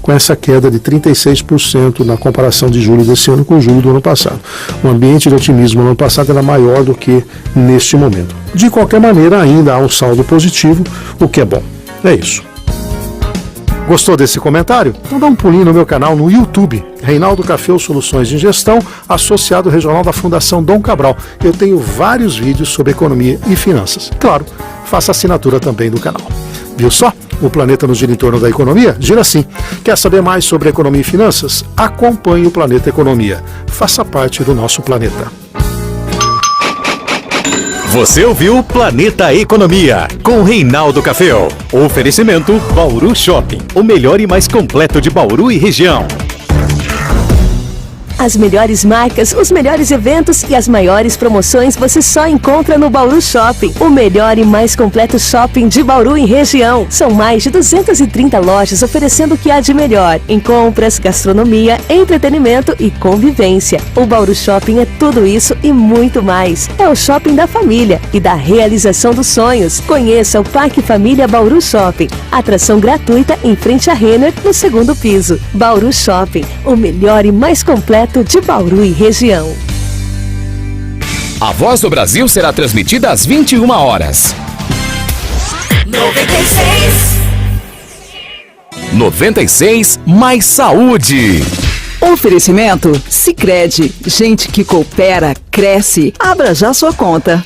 com essa queda de 36% na comparação de julho desse ano com julho do ano passado. O ambiente de otimismo no ano passado era maior do que neste momento. De qualquer maneira, ainda há um saldo positivo, o que é bom. É isso. Gostou desse comentário? Então dá um pulinho no meu canal no YouTube, Reinaldo Café Soluções de Gestão, associado regional da Fundação Dom Cabral. Eu tenho vários vídeos sobre economia e finanças. Claro, faça assinatura também do canal. Viu só? O planeta nos gira em torno da economia? Gira sim. Quer saber mais sobre economia e finanças? Acompanhe o Planeta Economia. Faça parte do nosso planeta. Você ouviu Planeta Economia, com Reinaldo Café. Oferecimento Bauru Shopping, o melhor e mais completo de Bauru e região. As melhores marcas, os melhores eventos e as maiores promoções você só encontra no Bauru Shopping, o melhor e mais completo shopping de Bauru e região. São mais de 230 lojas oferecendo o que há de melhor em compras, gastronomia, entretenimento e convivência. O Bauru Shopping é tudo isso e muito mais. É o shopping da família e da realização dos sonhos. Conheça o Parque Família Bauru Shopping. Atração gratuita em frente à Renner, no 2º piso. Bauru Shopping, o melhor e mais completo de Bauru e região. A Voz do Brasil será transmitida às 21 horas. 96 mais saúde. Oferecimento Sicredi. Gente que coopera, cresce. Abra já sua conta.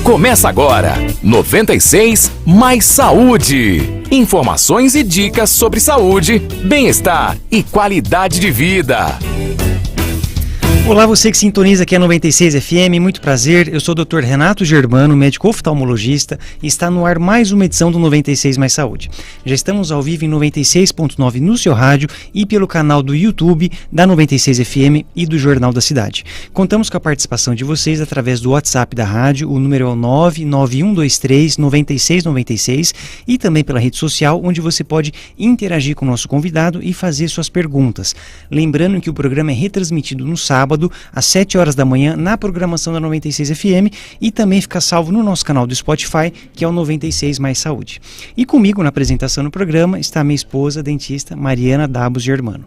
Começa agora, 96 mais saúde. Informações e dicas sobre saúde, bem-estar e qualidade de vida. Olá, você que sintoniza aqui a 96 FM, muito prazer. Eu sou o Dr. Renato Germano, médico oftalmologista, e está no ar mais uma edição do 96 mais saúde. Já estamos ao vivo em 96.9 no seu rádio e pelo canal do YouTube da 96 FM e do Jornal da Cidade. Contamos com a participação de vocês através do WhatsApp da rádio, o número é o 99123-9696, e também pela rede social, onde você pode interagir com o nosso convidado e fazer suas perguntas. Lembrando que o programa é retransmitido no sábado, às 7 horas da manhã, na programação da 96 FM, e também fica salvo no nosso canal do Spotify, que é o 96 mais saúde. E comigo na apresentação do programa está minha esposa, a dentista Mariana Dabos Germano.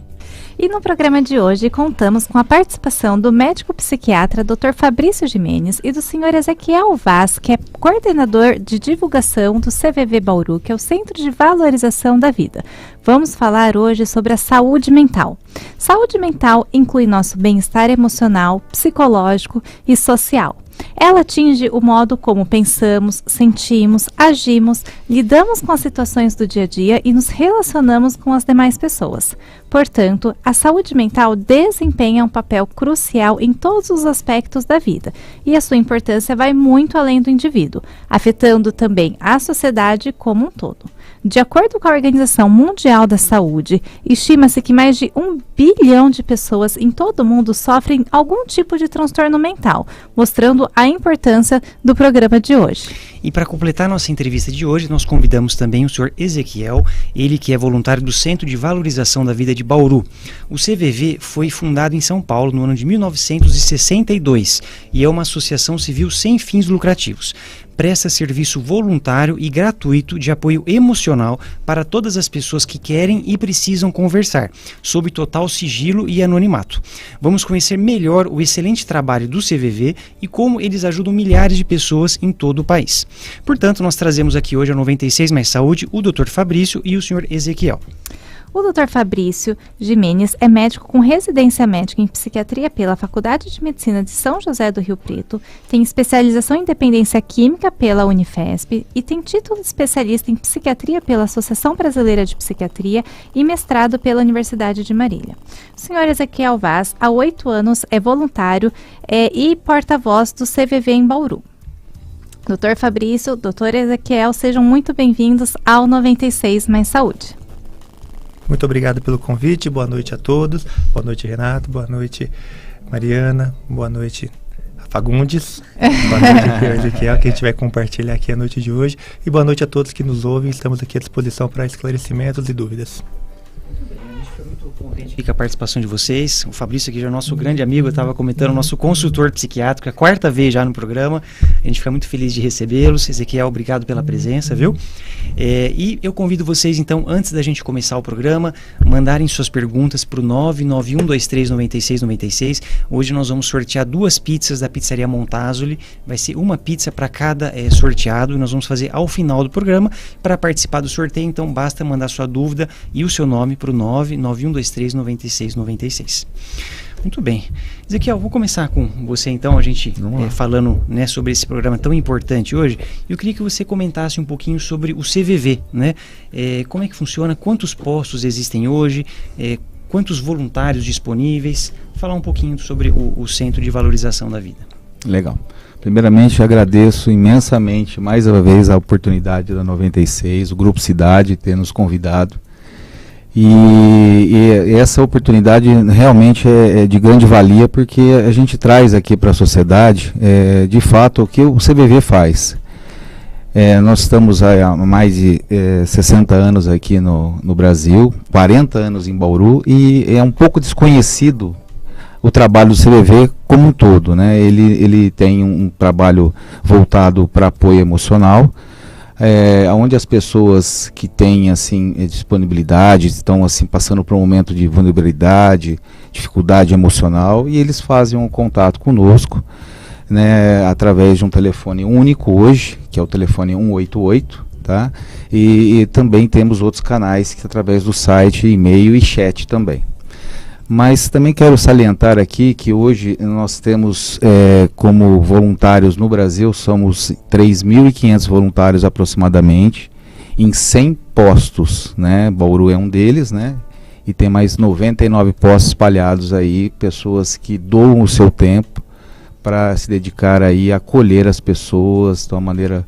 E no programa de hoje contamos com a participação do médico psiquiatra Dr. Fabrício Gimenez e do Sr. Ezequiel Vaz, que é coordenador de divulgação do CVV Bauru, que é o Centro de Valorização da Vida. Vamos falar hoje sobre a saúde mental. Saúde mental inclui nosso bem-estar emocional, psicológico e social. Ela atinge o modo como pensamos, sentimos, agimos, lidamos com as situações do dia a dia e nos relacionamos com as demais pessoas. Portanto, a saúde mental desempenha um papel crucial em todos os aspectos da vida e a sua importância vai muito além do indivíduo, afetando também a sociedade como um todo. De acordo com a Organização Mundial da Saúde, estima-se que mais de 1 bilhão de pessoas em todo o mundo sofrem algum tipo de transtorno mental, mostrando a importância do programa de hoje. E para completar nossa entrevista de hoje, nós convidamos também o Sr. Ezequiel, ele que é voluntário do Centro de Valorização da Vida de Bauru. O CVV foi fundado em São Paulo no ano de 1962 e é uma associação civil sem fins lucrativos. Presta serviço voluntário e gratuito de apoio emocional para todas as pessoas que querem e precisam conversar, sob total sigilo e anonimato. Vamos conhecer melhor o excelente trabalho do CVV e como eles ajudam milhares de pessoas em todo o país. Portanto, nós trazemos aqui hoje a 96 mais saúde o Dr. Fabrício e o Sr. Ezequiel. O Dr. Fabrício Gimenez é médico com residência médica em psiquiatria pela Faculdade de Medicina de São José do Rio Preto, tem especialização em dependência química pela Unifesp e tem título de especialista em psiquiatria pela Associação Brasileira de Psiquiatria e mestrado pela Universidade de Marília. O Sr. Ezequiel Vaz, há 8 anos, é voluntário e porta-voz do CVV em Bauru. Dr. Fabrício, Dr. Ezequiel, sejam muito bem-vindos ao 96 mais saúde. Muito obrigado pelo convite, boa noite a todos, boa noite Renato, boa noite Mariana, boa noite Fagundes, boa noite aqui ao Ezequiel, que a gente vai compartilhar aqui a noite de hoje, e boa noite a todos que nos ouvem, estamos aqui à disposição para esclarecimentos e dúvidas. Muito bem, a gente foi muito Estou contente com a participação de vocês. O Fabrício aqui já é nosso grande amigo, eu estava comentando, nosso consultor psiquiátrico, é a 4ª vez já no programa. A gente fica muito feliz de recebê-los. Ezequiel, obrigado pela presença, viu? E eu convido vocês, então, antes da gente começar o programa, mandarem suas perguntas para o 991239696. Hoje nós vamos sortear 2 pizzas da Pizzaria Montazoli. Vai ser uma pizza para cada sorteado. Nós vamos fazer ao final do programa. Para participar do sorteio, então, basta mandar sua dúvida e o seu nome para o 991239696. Muito bem. Ezequiel, vou começar com você então, a gente falando, né, sobre esse programa tão importante hoje. Eu queria que você comentasse um pouquinho sobre o CVV, né? Como é que funciona, quantos postos existem hoje, quantos voluntários disponíveis, falar um pouquinho sobre o Centro de Valorização da Vida. Legal. Primeiramente, agradeço imensamente mais uma vez a oportunidade da 96, o Grupo Cidade ter nos convidado. E essa oportunidade realmente é de grande valia, porque a gente traz aqui para a sociedade, de fato, o que o CVV faz. Nós estamos há mais de 60 anos aqui no Brasil, 40 anos em Bauru, e é um pouco desconhecido o trabalho do CVV como um todo, né? Ele tem um trabalho voltado para apoio emocional, onde as pessoas que têm assim disponibilidade, estão assim passando por um momento de vulnerabilidade, dificuldade emocional, e eles fazem um contato conosco, né, através de um telefone único hoje, que é o telefone 188, tá? E também temos outros canais que através do site, e-mail e chat também. Mas também quero salientar aqui que hoje nós temos como voluntários no Brasil, somos 3.500 voluntários aproximadamente, em 100 postos, né? Bauru é um deles, né? E tem mais 99 postos espalhados aí, pessoas que doam o seu tempo para se dedicar aí a acolher as pessoas de uma maneira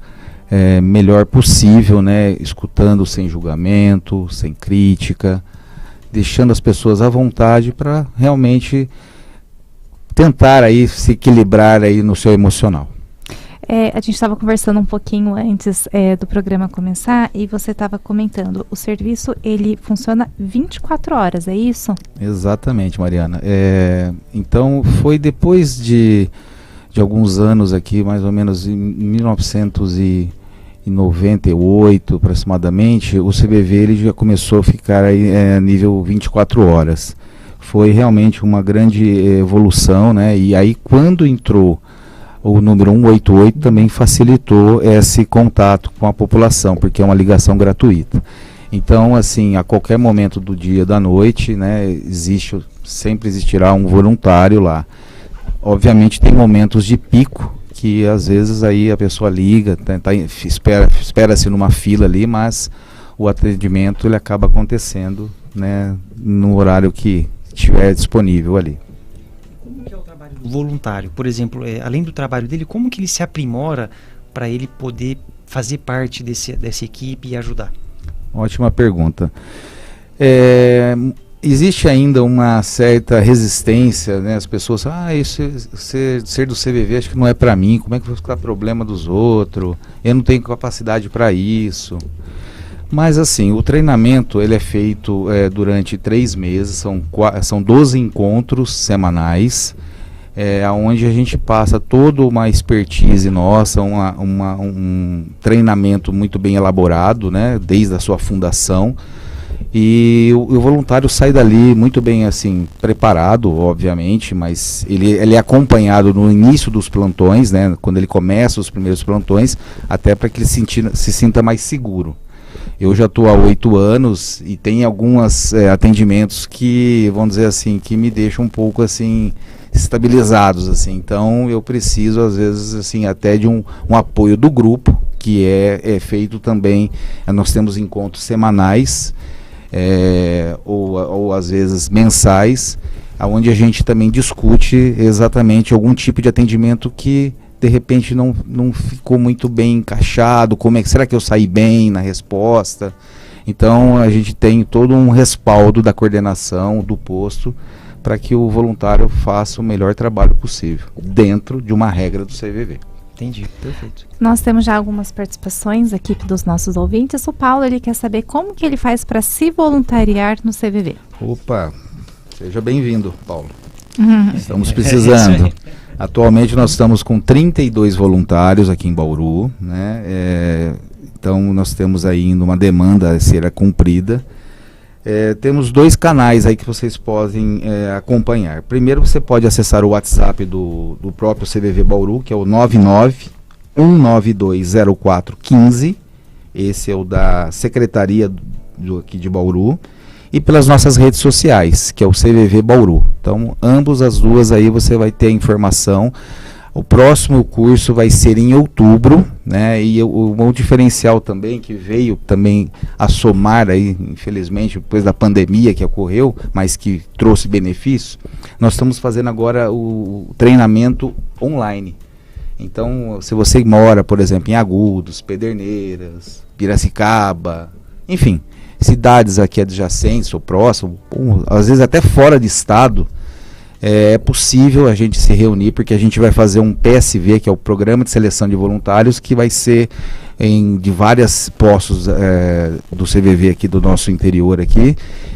melhor possível, né? Escutando sem julgamento, sem crítica, deixando as pessoas à vontade para realmente tentar aí se equilibrar aí no seu emocional. A gente estava conversando um pouquinho antes do programa começar e você estava comentando, o serviço ele funciona 24 horas, é isso? Exatamente, Mariana. Então foi depois de alguns anos aqui, mais ou menos em 1998 aproximadamente, o CVV ele já começou a ficar aí a nível 24 horas. Foi realmente uma grande evolução, né? E aí quando entrou o número 188 também facilitou esse contato com a população, porque é uma ligação gratuita. Então, assim, a qualquer momento do dia, da noite, né, sempre existirá um voluntário lá. Obviamente tem momentos de pico, que às vezes aí a pessoa liga, espera-se numa fila ali, mas o atendimento ele acaba acontecendo, né, no horário que estiver disponível ali. Como que é o trabalho do voluntário? Por exemplo, além do trabalho dele, como que ele se aprimora para ele poder fazer parte dessa equipe e ajudar? Ótima pergunta. Existe ainda uma certa resistência, né? As pessoas ser do CVV acho que não é para mim, como é que vai ficar problema dos outros, eu não tenho capacidade para isso. Mas assim, o treinamento ele é feito durante 3 meses, são 12 encontros semanais, onde a gente passa toda uma expertise nossa, um treinamento muito bem elaborado, né? Desde a sua fundação. E o voluntário sai dali muito bem assim preparado, obviamente, mas ele é acompanhado no início dos plantões, né, quando ele começa os primeiros plantões, até para que ele se sinta mais seguro. Eu já estou há 8 anos e tem alguns atendimentos que, vamos dizer assim, que me deixam um pouco assim estabilizados, assim. Então eu preciso às vezes assim até de um apoio do grupo, que é feito também. Nós temos encontros semanais, ou às vezes mensais, onde a gente também discute exatamente algum tipo de atendimento que de repente não ficou muito bem encaixado, será que eu saí bem na resposta? Então a gente tem todo um respaldo da coordenação do posto para que o voluntário faça o melhor trabalho possível, dentro de uma regra do CVV. Entendi, perfeito. Nós temos já algumas participações aqui dos nossos ouvintes. O Paulo, ele quer saber como que ele faz para se voluntariar no CVV. Opa, seja bem-vindo, Paulo. Estamos precisando. Atualmente nós estamos com 32 voluntários aqui em Bauru, né? Então nós temos ainda uma demanda a ser cumprida. Temos 2 canais aí que vocês podem acompanhar. Primeiro, você pode acessar o WhatsApp do próprio CVV Bauru, que é o 99-192-0415. Esse é o da Secretaria aqui de Bauru. E pelas nossas redes sociais, que é o CVV Bauru. Então, as duas aí você vai ter a informação. O próximo curso vai ser em outubro, né? E um diferencial também que veio também a somar aí, infelizmente, depois da pandemia que ocorreu, mas que trouxe benefícios, nós estamos fazendo agora o treinamento online. Então, se você mora, por exemplo, em Agudos, Pederneiras, Piracicaba, enfim, cidades aqui adjacentes ou próximas, às vezes até fora de estado, é possível a gente se reunir, porque a gente vai fazer um PSV, que é o Programa de Seleção de Voluntários, que vai ser de vários postos do CVV aqui do nosso interior aqui,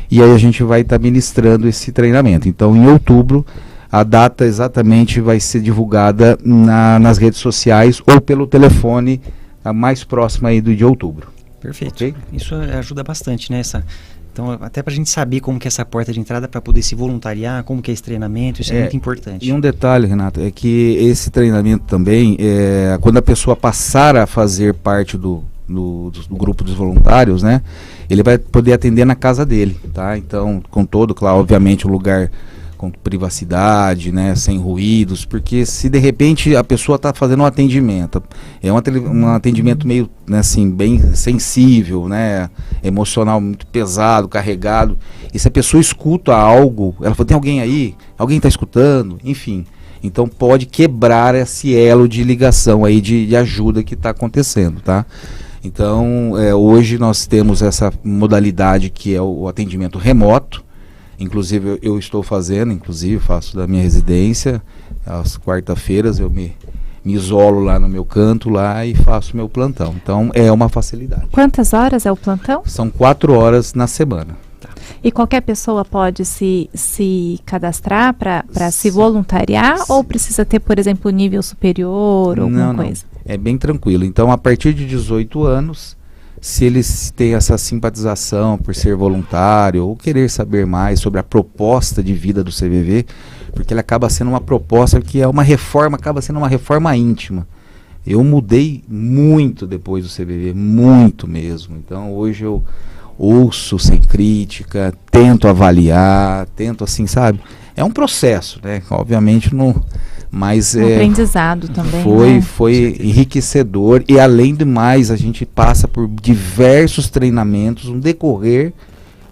e aí a gente vai estar ministrando esse treinamento. Então, em outubro, a data exatamente vai ser divulgada nas redes sociais ou pelo telefone a mais próxima aí de outubro. Perfeito. Okay? Isso ajuda bastante, né? Então, até para a gente saber como que é essa porta de entrada para poder se voluntariar, como que é esse treinamento, isso é muito importante. E um detalhe, Renato, é que esse treinamento também, quando a pessoa passar a fazer parte do grupo dos voluntários, né, ele vai poder atender na casa dele, tá? Então, com todo, claro, obviamente, um lugar com privacidade, né, sem ruídos, porque se de repente a pessoa está fazendo um atendimento, um atendimento meio, né, assim, bem sensível, né, emocional muito pesado, carregado, e se a pessoa escuta algo, ela fala, tem alguém aí? Alguém está escutando? Enfim, então pode quebrar esse elo de ligação aí, de ajuda que está acontecendo, tá? Então, hoje nós temos essa modalidade que é o atendimento remoto. Inclusive eu estou fazendo, faço da minha residência, às quarta-feiras eu me isolo lá no meu canto lá e faço meu plantão. Então é uma facilidade. Quantas horas é o plantão? São 4 horas na semana. Tá. E qualquer pessoa pode se cadastrar para se voluntariar ou precisa ter, por exemplo, nível superior ou alguma coisa? Não. É bem tranquilo. Então, a partir de 18 anos, se eles têm essa simpatização por ser voluntário ou querer saber mais sobre a proposta de vida do CVV, porque ele acaba sendo uma proposta que é uma reforma, acaba sendo uma reforma íntima. Eu mudei muito depois do CVV, muito mesmo. Então, hoje eu ouço sem crítica, tento avaliar, tento assim, sabe? É um processo, né? Obviamente não... Mas aprendizado também, foi enriquecedor, e além do mais a gente passa por diversos treinamentos no decorrer,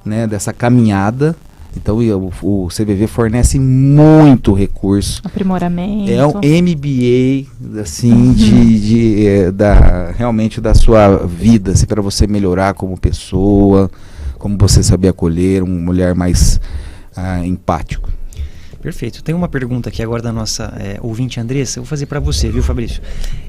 né, dessa caminhada. Então o CVV fornece muito recurso, aprimoramento, é um MBA assim, realmente da sua vida, assim, para você melhorar como pessoa, como você saber acolher um olhar mais empático. Perfeito. Tem uma pergunta aqui agora da nossa ouvinte Andressa, eu vou fazer para você, viu, Fabrício?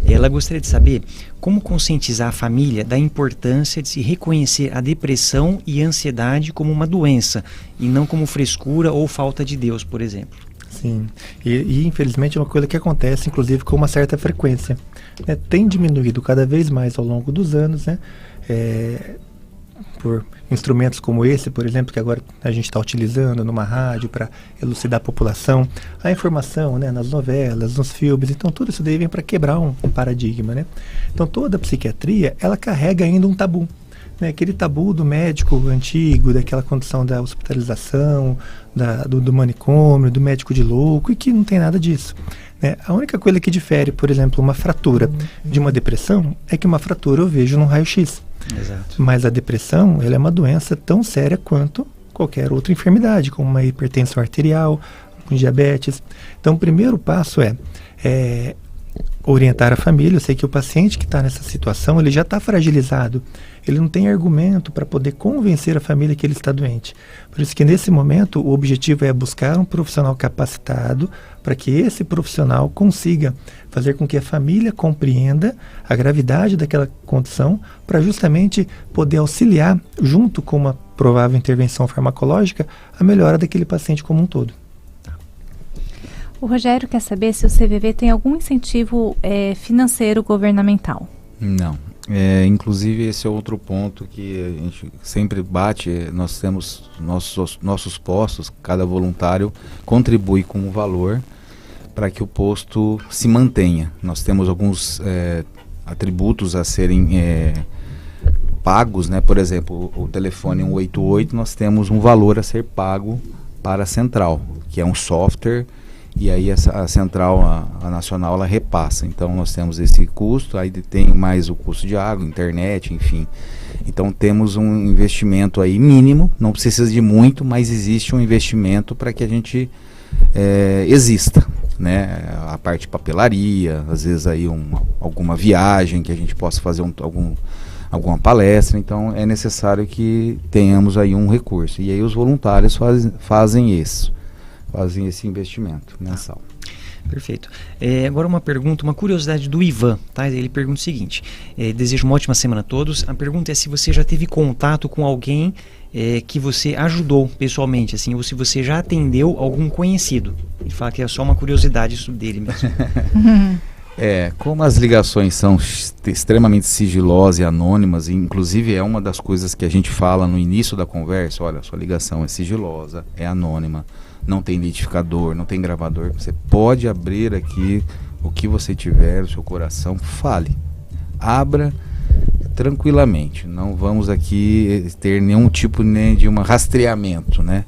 Ela gostaria de saber como conscientizar a família da importância de se reconhecer a depressão e a ansiedade como uma doença e não como frescura ou falta de Deus, por exemplo. Sim, e infelizmente é uma coisa que acontece, inclusive, com uma certa frequência. Tem diminuído cada vez mais ao longo dos anos, né? Por instrumentos como esse, por exemplo, que agora a gente está utilizando numa rádio para elucidar a população, a informação, né, nas novelas, nos filmes. Então tudo isso daí vem para quebrar um paradigma, né? Então toda a psiquiatria, ela carrega ainda um tabu, né? Aquele tabu do médico antigo, daquela condição da hospitalização, do manicômio, do médico de louco, e que não tem nada disso, né? A única coisa que difere, por exemplo, uma fratura de uma depressão é que uma fratura eu vejo num raio-x. Exato. Mas a depressão, ela é uma doença tão séria quanto qualquer outra enfermidade, como uma hipertensão arterial, com diabetes. Então, o primeiro passo é orientar a família. Eu sei que o paciente que está nessa situação, ele já está fragilizado. Ele não tem argumento para poder convencer a família que ele está doente. Por isso que nesse momento o objetivo é buscar um profissional capacitado para que esse profissional consiga fazer com que a família compreenda a gravidade daquela condição, para justamente poder auxiliar, junto com uma provável intervenção farmacológica, a melhora daquele paciente como um todo. O Rogério quer saber se o CVV tem algum incentivo financeiro governamental. Não. Inclusive, esse é outro ponto que a gente sempre bate. Nós temos nossos postos, cada voluntário contribui com um valor para que o posto se mantenha. Nós temos alguns atributos a serem pagos, né? Por exemplo, o telefone 188, nós temos um valor a ser pago para a central, que é um software. E aí a central, a nacional, ela repassa. Então nós temos esse custo, aí tem mais o custo de água, internet, enfim. Então temos um investimento aí mínimo, não precisa de muito, mas existe um investimento para que a gente exista, né? A parte de papelaria, às vezes aí alguma viagem que a gente possa fazer alguma palestra. Então é necessário que tenhamos aí um recurso. E aí os voluntários fazem esse investimento mensal. Perfeito. Agora uma pergunta, uma curiosidade do Ivan, tá? Ele pergunta o seguinte: desejo uma ótima semana a todos. A pergunta é se você já teve contato com alguém que você ajudou pessoalmente, assim, ou se você já atendeu algum conhecido. Ele fala que é só uma curiosidade isso dele mesmo. Como as ligações são extremamente sigilosas e anônimas, e inclusive é uma das coisas que a gente fala no início da conversa: olha, sua ligação é sigilosa, é anônima, não tem identificador, não tem gravador, você pode abrir aqui o que você tiver, o seu coração, fale, abra tranquilamente, não vamos aqui ter nenhum tipo de um rastreamento, né?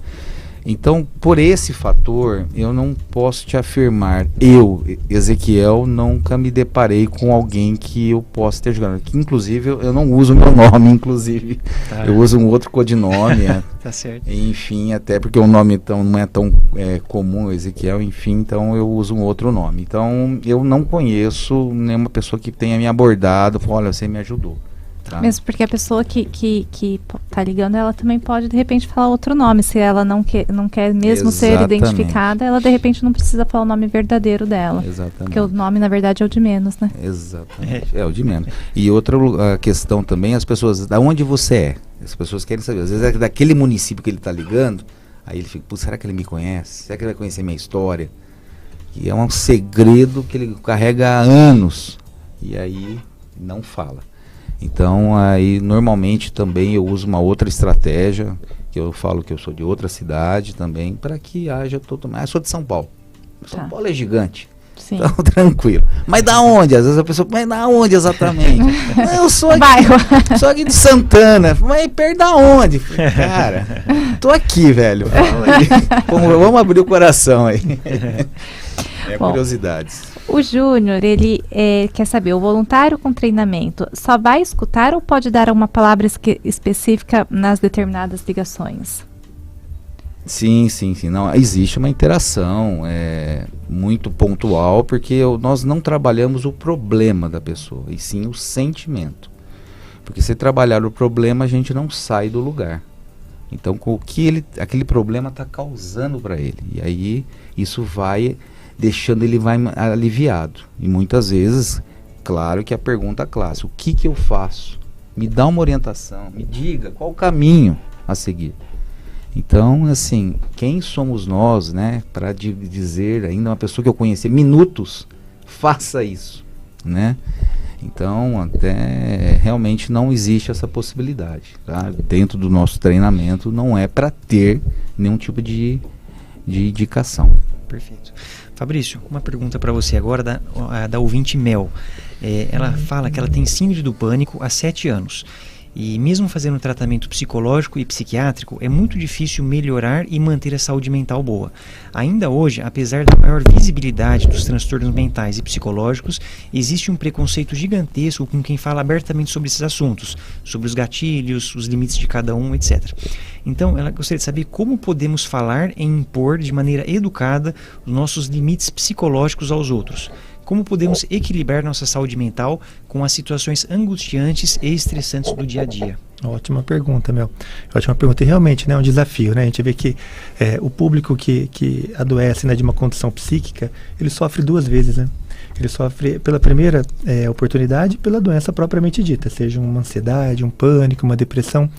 Então, por esse fator, eu não posso te afirmar, eu, Ezequiel, nunca me deparei com alguém que eu possa ter jogado. Que, inclusive, eu não uso meu nome, inclusive. Tá. Eu uso um outro codinome. Tá certo. Enfim, até porque o nome não é tão comum, Ezequiel, enfim, então eu uso um outro nome. Então, eu não conheço nenhuma pessoa que tenha me abordado, falou, olha, você me ajudou. Tá. Mesmo porque a pessoa que tá ligando, ela também pode, de repente, falar outro nome. Se ela não quer mesmo ser identificada, ela, de repente, não precisa falar o nome verdadeiro dela. Exatamente. Porque o nome, na verdade, é o de menos, né? Exatamente. É o de menos. E outra questão também, as pessoas, da onde você é? As pessoas querem saber. Às vezes é daquele município que ele tá ligando, aí ele fica, será que ele me conhece? Será que ele vai conhecer minha história? E é um segredo que ele carrega há anos. E aí, não fala. Então, aí normalmente também eu uso uma outra estratégia, que eu falo que eu sou de outra cidade também, para que haja totalmente. Eu sou de São Paulo. São Paulo é gigante. Sim. Então, tranquilo. Mas da onde? Às vezes a pessoa, mas da onde exatamente? Eu sou aqui de Santana. Mas perto da onde? Cara, tô aqui, velho. Vamos abrir o coração aí. Bom, curiosidades. O Júnior, ele quer saber, o voluntário com treinamento só vai escutar ou pode dar uma palavra específica nas determinadas ligações? Sim. Não, existe uma interação muito pontual, porque nós não trabalhamos o problema da pessoa, e sim o sentimento. Porque se trabalhar o problema, a gente não sai do lugar. Então, com o que aquele problema está causando para ele. E aí, isso vai deixando ele aliviado. E muitas vezes, claro que a pergunta clássica, o que eu faço? Me dá uma orientação, me diga qual o caminho a seguir. Então, assim, quem somos nós, né, para dizer ainda uma pessoa que eu conheci minutos, faça isso, né? Então, até realmente não existe essa possibilidade, tá? Dentro do nosso treinamento não é para ter nenhum tipo de indicação. Perfeito. Fabrício, uma pergunta para você agora da ouvinte Mel. Ela fala que ela tem síndrome do pânico há 7 anos. E mesmo fazendo tratamento psicológico e psiquiátrico, é muito difícil melhorar e manter a saúde mental boa. Ainda hoje, apesar da maior visibilidade dos transtornos mentais e psicológicos, existe um preconceito gigantesco com quem fala abertamente sobre esses assuntos, sobre os gatilhos, os limites de cada um, etc. Então, ela gostaria de saber como podemos falar e impor de maneira educada os nossos limites psicológicos aos outros. como podemos equilibrar nossa saúde mental com as situações angustiantes e estressantes do dia a dia? Ótima pergunta, Mel. Ótima pergunta. E realmente, né, é um desafio, né? A gente vê que o público que adoece, né, de uma condição psíquica, ele sofre duas vezes, né? Ele sofre pela primeira oportunidade, pela doença propriamente dita, seja uma ansiedade, um pânico, uma depressão.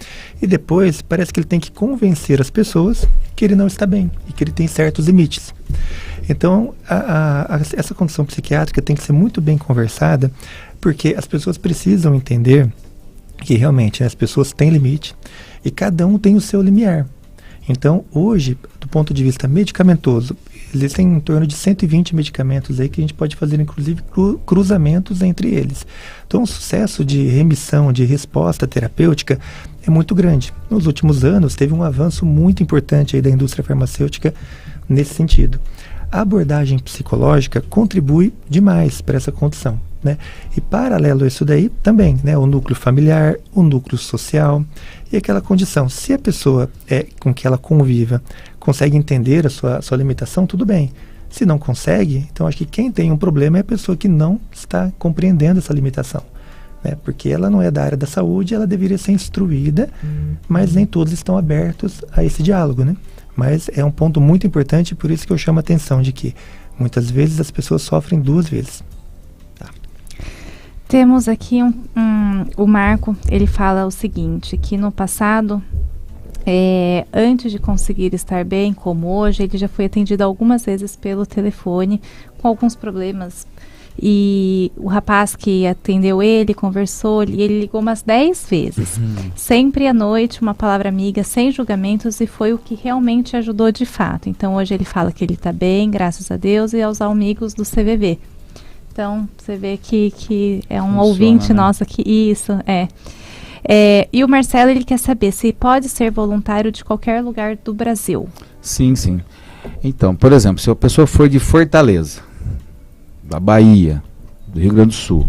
E depois parece que ele tem que convencer as pessoas que ele não está bem e que ele tem certos limites. Então, essa condição psiquiátrica tem que ser muito bem conversada, porque as pessoas precisam entender que realmente, né, as pessoas têm limite e cada um tem o seu limiar. Então, hoje, do ponto de vista medicamentoso, existem em torno de 120 medicamentos aí que a gente pode fazer, inclusive, cruzamentos entre eles. Então, o sucesso de remissão, de resposta terapêutica é muito grande. Nos últimos anos, teve um avanço muito importante aí da indústria farmacêutica nesse sentido. A abordagem psicológica contribui demais para essa condição, né? E paralelo a isso daí também, né, o núcleo familiar, o núcleo social e aquela condição. Se a pessoa com que ela conviva consegue entender a sua limitação, tudo bem. Se não consegue, então acho que quem tem um problema é a pessoa que não está compreendendo essa limitação, né? Porque ela não é da área da saúde, ela deveria ser instruída, mas nem todos estão abertos a esse diálogo, né? Mas é um ponto muito importante, por isso que eu chamo a atenção de que muitas vezes as pessoas sofrem duas vezes. Temos aqui o Marco, ele fala o seguinte, que no passado, antes de conseguir estar bem, como hoje, ele já foi atendido algumas vezes pelo telefone com alguns problemas. E o rapaz que atendeu ele, conversou, e ele ligou umas 10 vezes. Sempre à noite, uma palavra amiga, sem julgamentos, e foi o que realmente ajudou de fato. Então hoje ele fala que ele está bem, graças a Deus, e aos amigos do CVV. Então, você vê que é um ouvinte, né, nosso aqui. Isso, e o Marcelo, ele quer saber se pode ser voluntário de qualquer lugar do Brasil. Sim, sim. Então, por exemplo, se a pessoa for de Fortaleza, da Bahia, do Rio Grande do Sul,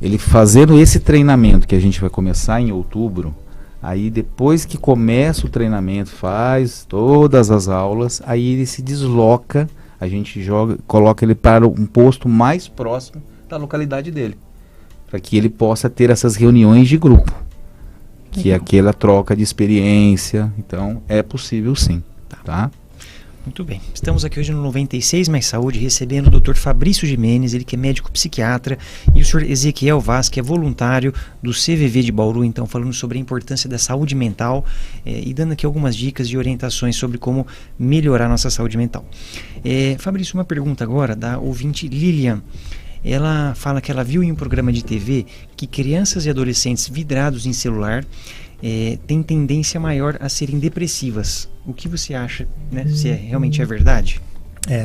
ele fazendo esse treinamento que a gente vai começar em outubro, aí depois que começa o treinamento, faz todas as aulas, aí ele se desloca, a gente coloca ele para um posto mais próximo da localidade dele, para que ele possa ter essas reuniões de grupo, que é aquela troca de experiência. Então é possível sim, tá? Muito bem, estamos aqui hoje no 96 Mais Saúde recebendo o Dr. Fabrício Gimenez, ele que é médico psiquiatra, e o Sr. Ezequiel Vaz, que é voluntário do CVV de Bauru, então falando sobre a importância da saúde mental e dando aqui algumas dicas e orientações sobre como melhorar nossa saúde mental. Fabrício, uma pergunta agora da ouvinte Lilian. Ela fala que ela viu em um programa de TV que crianças e adolescentes vidrados em celular têm tendência maior a serem depressivas. O que você acha, né, se realmente é verdade?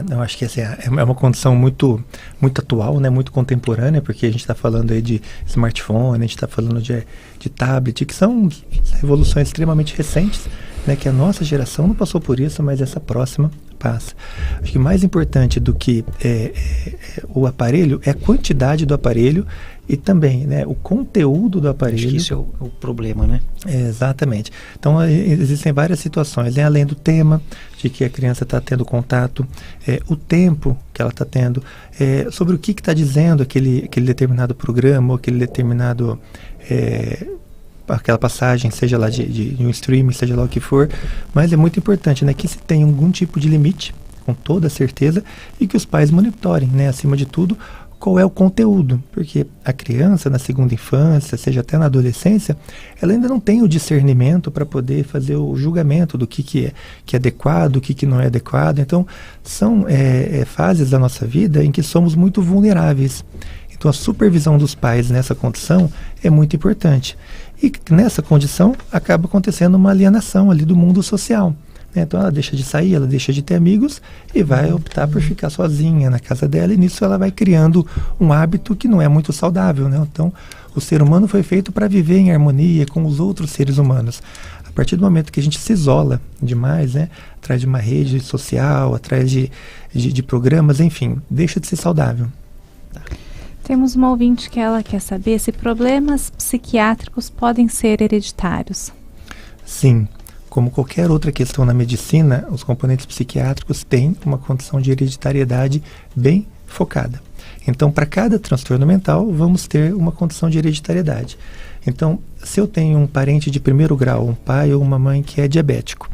Eu acho que assim, é uma condição muito, muito atual, né, muito contemporânea, porque a gente está falando aí de smartphone, a gente está falando de tablet, que são evoluções extremamente recentes, né, que a nossa geração não passou por isso, mas essa próxima passa. Acho que mais importante do que o aparelho é a quantidade do aparelho e também, né, o conteúdo do aparelho. Acho que isso é o problema, né? Exatamente. Então existem várias situações, né, além do tema de que a criança está tendo contato, o tempo que ela está tendo, sobre o que está dizendo aquele determinado programa ou aquele determinado aquela passagem, seja lá de um streaming, seja lá o que for, mas é muito importante, né, que se tenha algum tipo de limite, com toda certeza, e que os pais monitorem, né, acima de tudo, qual é o conteúdo, porque a criança na segunda infância, seja até na adolescência, ela ainda não tem o discernimento para poder fazer o julgamento do que é adequado, o que não é adequado. Então, são fases da nossa vida em que somos muito vulneráveis. Então, a supervisão dos pais nessa condição é muito importante. E nessa condição, acaba acontecendo uma alienação ali do mundo social. Então ela deixa de sair, ela deixa de ter amigos e vai optar por ficar sozinha na casa dela, e nisso ela vai criando um hábito que não é muito saudável, né? Então o ser humano foi feito para viver em harmonia com os outros seres humanos. A partir do momento que a gente se isola demais, né, atrás de uma rede social, atrás de programas, enfim, deixa de ser saudável. Temos uma ouvinte que ela quer saber se problemas psiquiátricos podem ser hereditários. Sim. Como qualquer outra questão na medicina, os componentes psiquiátricos têm uma condição de hereditariedade bem focada. Então, para cada transtorno mental, vamos ter uma condição de hereditariedade. Então, se eu tenho um parente de primeiro grau, um pai ou uma mãe que é diabético,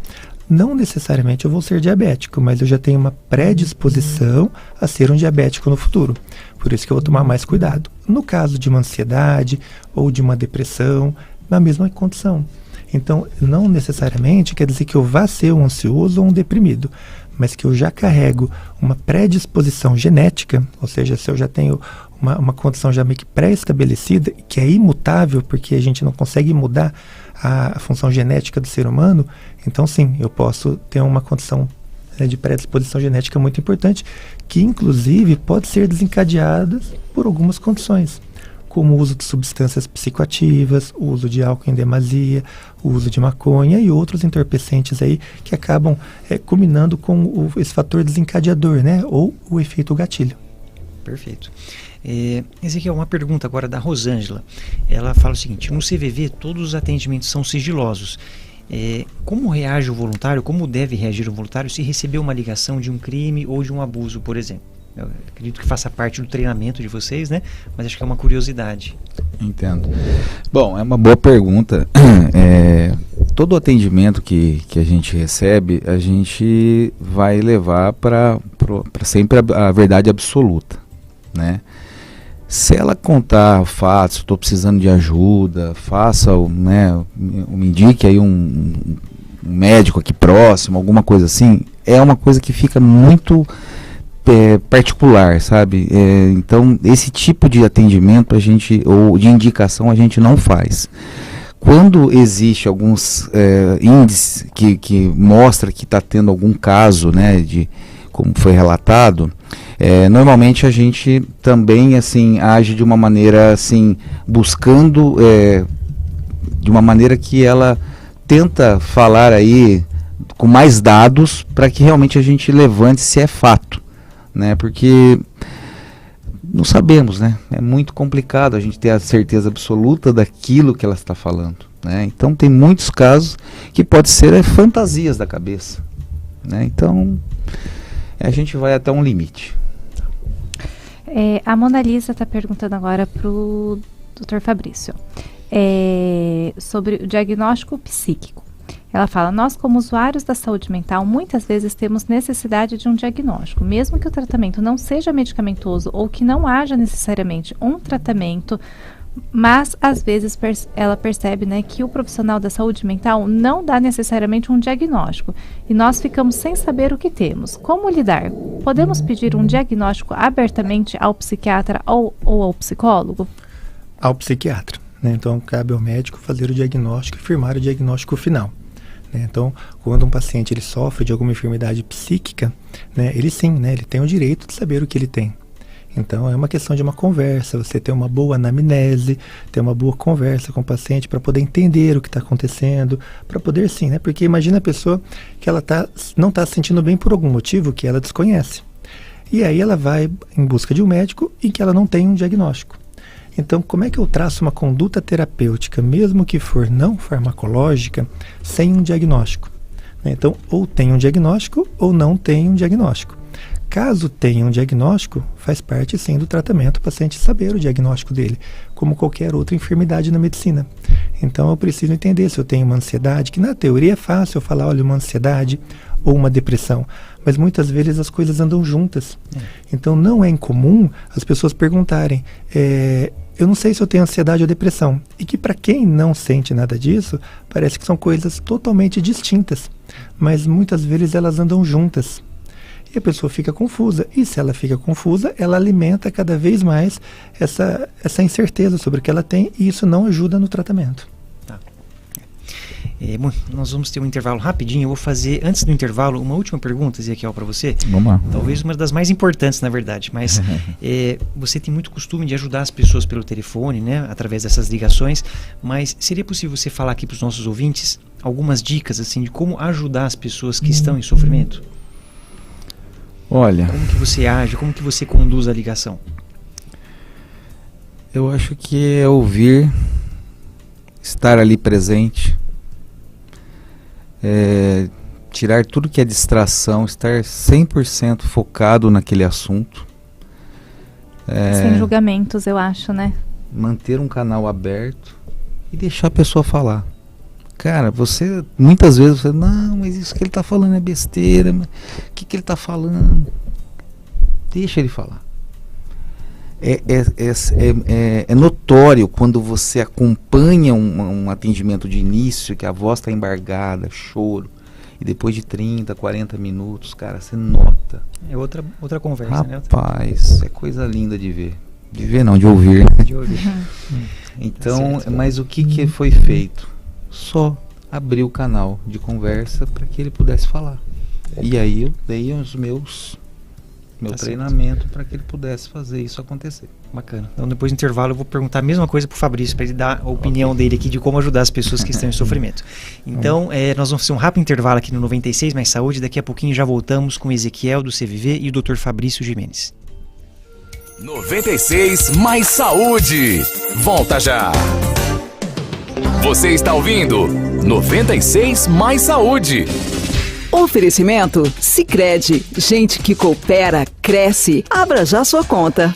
não necessariamente eu vou ser diabético, mas eu já tenho uma predisposição a ser um diabético no futuro. Por isso que eu vou tomar mais cuidado. No caso de uma ansiedade ou de uma depressão, na mesma condição. Então, não necessariamente quer dizer que eu vá ser um ansioso ou um deprimido, mas que eu já carrego uma predisposição genética, ou seja, se eu já tenho uma condição já meio que pré-estabelecida, que é imutável, porque a gente não consegue mudar a função genética do ser humano, então sim, eu posso ter uma condição de predisposição genética muito importante, que inclusive pode ser desencadeada por algumas condições, como o uso de substâncias psicoativas, o uso de álcool em demasia, o uso de maconha e outros entorpecentes aí que acabam culminando com esse fator desencadeador, né? Ou o efeito gatilho. Perfeito. Ezequiel, uma pergunta agora da Rosângela. Ela fala o seguinte: no CVV todos os atendimentos são sigilosos. Como reage o voluntário, como deve reagir o voluntário se receber uma ligação de um crime ou de um abuso, por exemplo? Eu acredito que faça parte do treinamento de vocês, né? Mas acho que é uma curiosidade. Entendo. Bom, é uma boa pergunta. Todo atendimento que a gente recebe, a gente vai levar para sempre a verdade absoluta, né? Se ela contar fatos, estou precisando de ajuda, me indique aí um médico aqui próximo, alguma coisa assim, é uma coisa que fica muito particular, sabe? Então, esse tipo de atendimento ou de indicação a gente não faz. Quando existe alguns índices que mostra que está tendo algum caso, né, de como foi relatado, normalmente a gente também assim age de uma maneira assim, buscando de uma maneira que ela tenta falar aí com mais dados para que realmente a gente levante se é fato, né? Porque não sabemos, né? É muito complicado a gente ter a certeza absoluta daquilo que ela está falando, né? Então tem muitos casos que pode ser fantasias da cabeça, né? Então a gente vai até um limite. A Mona Lisa está perguntando agora para o Dr. Fabrício sobre o diagnóstico psíquico. Ela fala: nós como usuários da saúde mental muitas vezes temos necessidade de um diagnóstico, mesmo que o tratamento não seja medicamentoso ou que não haja necessariamente um tratamento, mas às vezes ela percebe, né, que o profissional da saúde mental não dá necessariamente um diagnóstico e nós ficamos sem saber o que temos. Como lidar? Podemos pedir um diagnóstico abertamente ao psiquiatra ou ao psicólogo? Ao psiquiatra, né? Então cabe ao médico fazer o diagnóstico e firmar o diagnóstico final. Então, quando um paciente ele sofre de alguma enfermidade psíquica, né, ele sim, né, ele tem o direito de saber o que ele tem. Então, é uma questão de uma conversa, você ter uma boa anamnese, ter uma boa conversa com o paciente para poder entender o que está acontecendo, para poder sim, né, porque imagina a pessoa que ela não está se sentindo bem por algum motivo que ela desconhece. E aí ela vai em busca de um médico e que ela não tem um diagnóstico. Então, como é que eu traço uma conduta terapêutica, mesmo que for não farmacológica, sem um diagnóstico? Então, ou tem um diagnóstico ou não tem um diagnóstico. Caso tenha um diagnóstico, faz parte sim do tratamento o paciente saber o diagnóstico dele, como qualquer outra enfermidade na medicina. Então, eu preciso entender se eu tenho uma ansiedade, que na teoria é fácil eu falar, olha, uma ansiedade ou uma depressão, mas muitas vezes as coisas andam juntas. Então, não é incomum as pessoas perguntarem, eu não sei se eu tenho ansiedade ou depressão. E que para quem não sente nada disso, parece que são coisas totalmente distintas. Mas muitas vezes elas andam juntas. E a pessoa fica confusa. E se ela fica confusa, ela alimenta cada vez mais essa incerteza sobre o que ela tem. E isso não ajuda no tratamento. Bom, nós vamos ter um intervalo rapidinho. Eu vou fazer, antes do intervalo, uma última pergunta, Ezequiel, para você. Vamos lá. Talvez uma das mais importantes, na verdade. Mas você tem muito costume de ajudar as pessoas pelo telefone, né, através dessas ligações. Mas seria possível você falar aqui para os nossos ouvintes algumas dicas assim, de como ajudar as pessoas que estão em sofrimento? Olha... Como que você age? Como que você conduz a ligação? Eu acho que é ouvir, estar ali presente... tirar tudo que é distração, estar 100% focado naquele assunto Sem julgamentos, eu acho, né? Manter um canal aberto e deixar a pessoa falar. Cara, muitas vezes você, não, mas isso que ele tá falando é besteira, mas o que ele tá falando? Deixa ele falar. É notório quando você acompanha um atendimento de início, que a voz está embargada, choro, e depois de 30, 40 minutos, cara, você nota. É outra conversa, Rapaz, é coisa linda de ver. De ver não, de ouvir. De ouvir. Então, mas o que foi feito? Só abrir o canal de conversa para que ele pudesse falar. E aí eu dei meu treinamento para que ele pudesse fazer isso acontecer. Bacana. Então depois do intervalo eu vou perguntar a mesma coisa pro Fabrício, para ele dar a opinião dele aqui de como ajudar as pessoas que estão em sofrimento. Então nós vamos fazer um rápido intervalo aqui no 96 Mais Saúde, daqui a pouquinho já voltamos com o Ezequiel do CVV e o Dr. Fabrício Gimenez. 96 Mais Saúde. Volta já. Você está ouvindo 96 Mais Saúde. Oferecimento Sicredi. Gente que coopera, cresce. Abra já sua conta.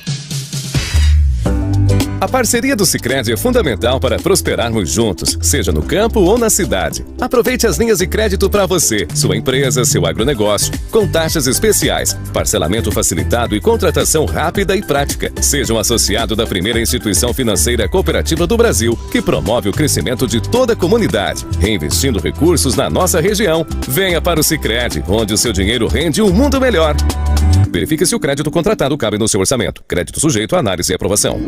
A parceria do Sicredi é fundamental para prosperarmos juntos, seja no campo ou na cidade. Aproveite as linhas de crédito para você, sua empresa, seu agronegócio, com taxas especiais, parcelamento facilitado e contratação rápida e prática. Seja um associado da primeira instituição financeira cooperativa do Brasil, que promove o crescimento de toda a comunidade, reinvestindo recursos na nossa região. Venha para o Sicredi, onde o seu dinheiro rende um mundo melhor. Verifique se o crédito contratado cabe no seu orçamento. Crédito sujeito a análise e aprovação.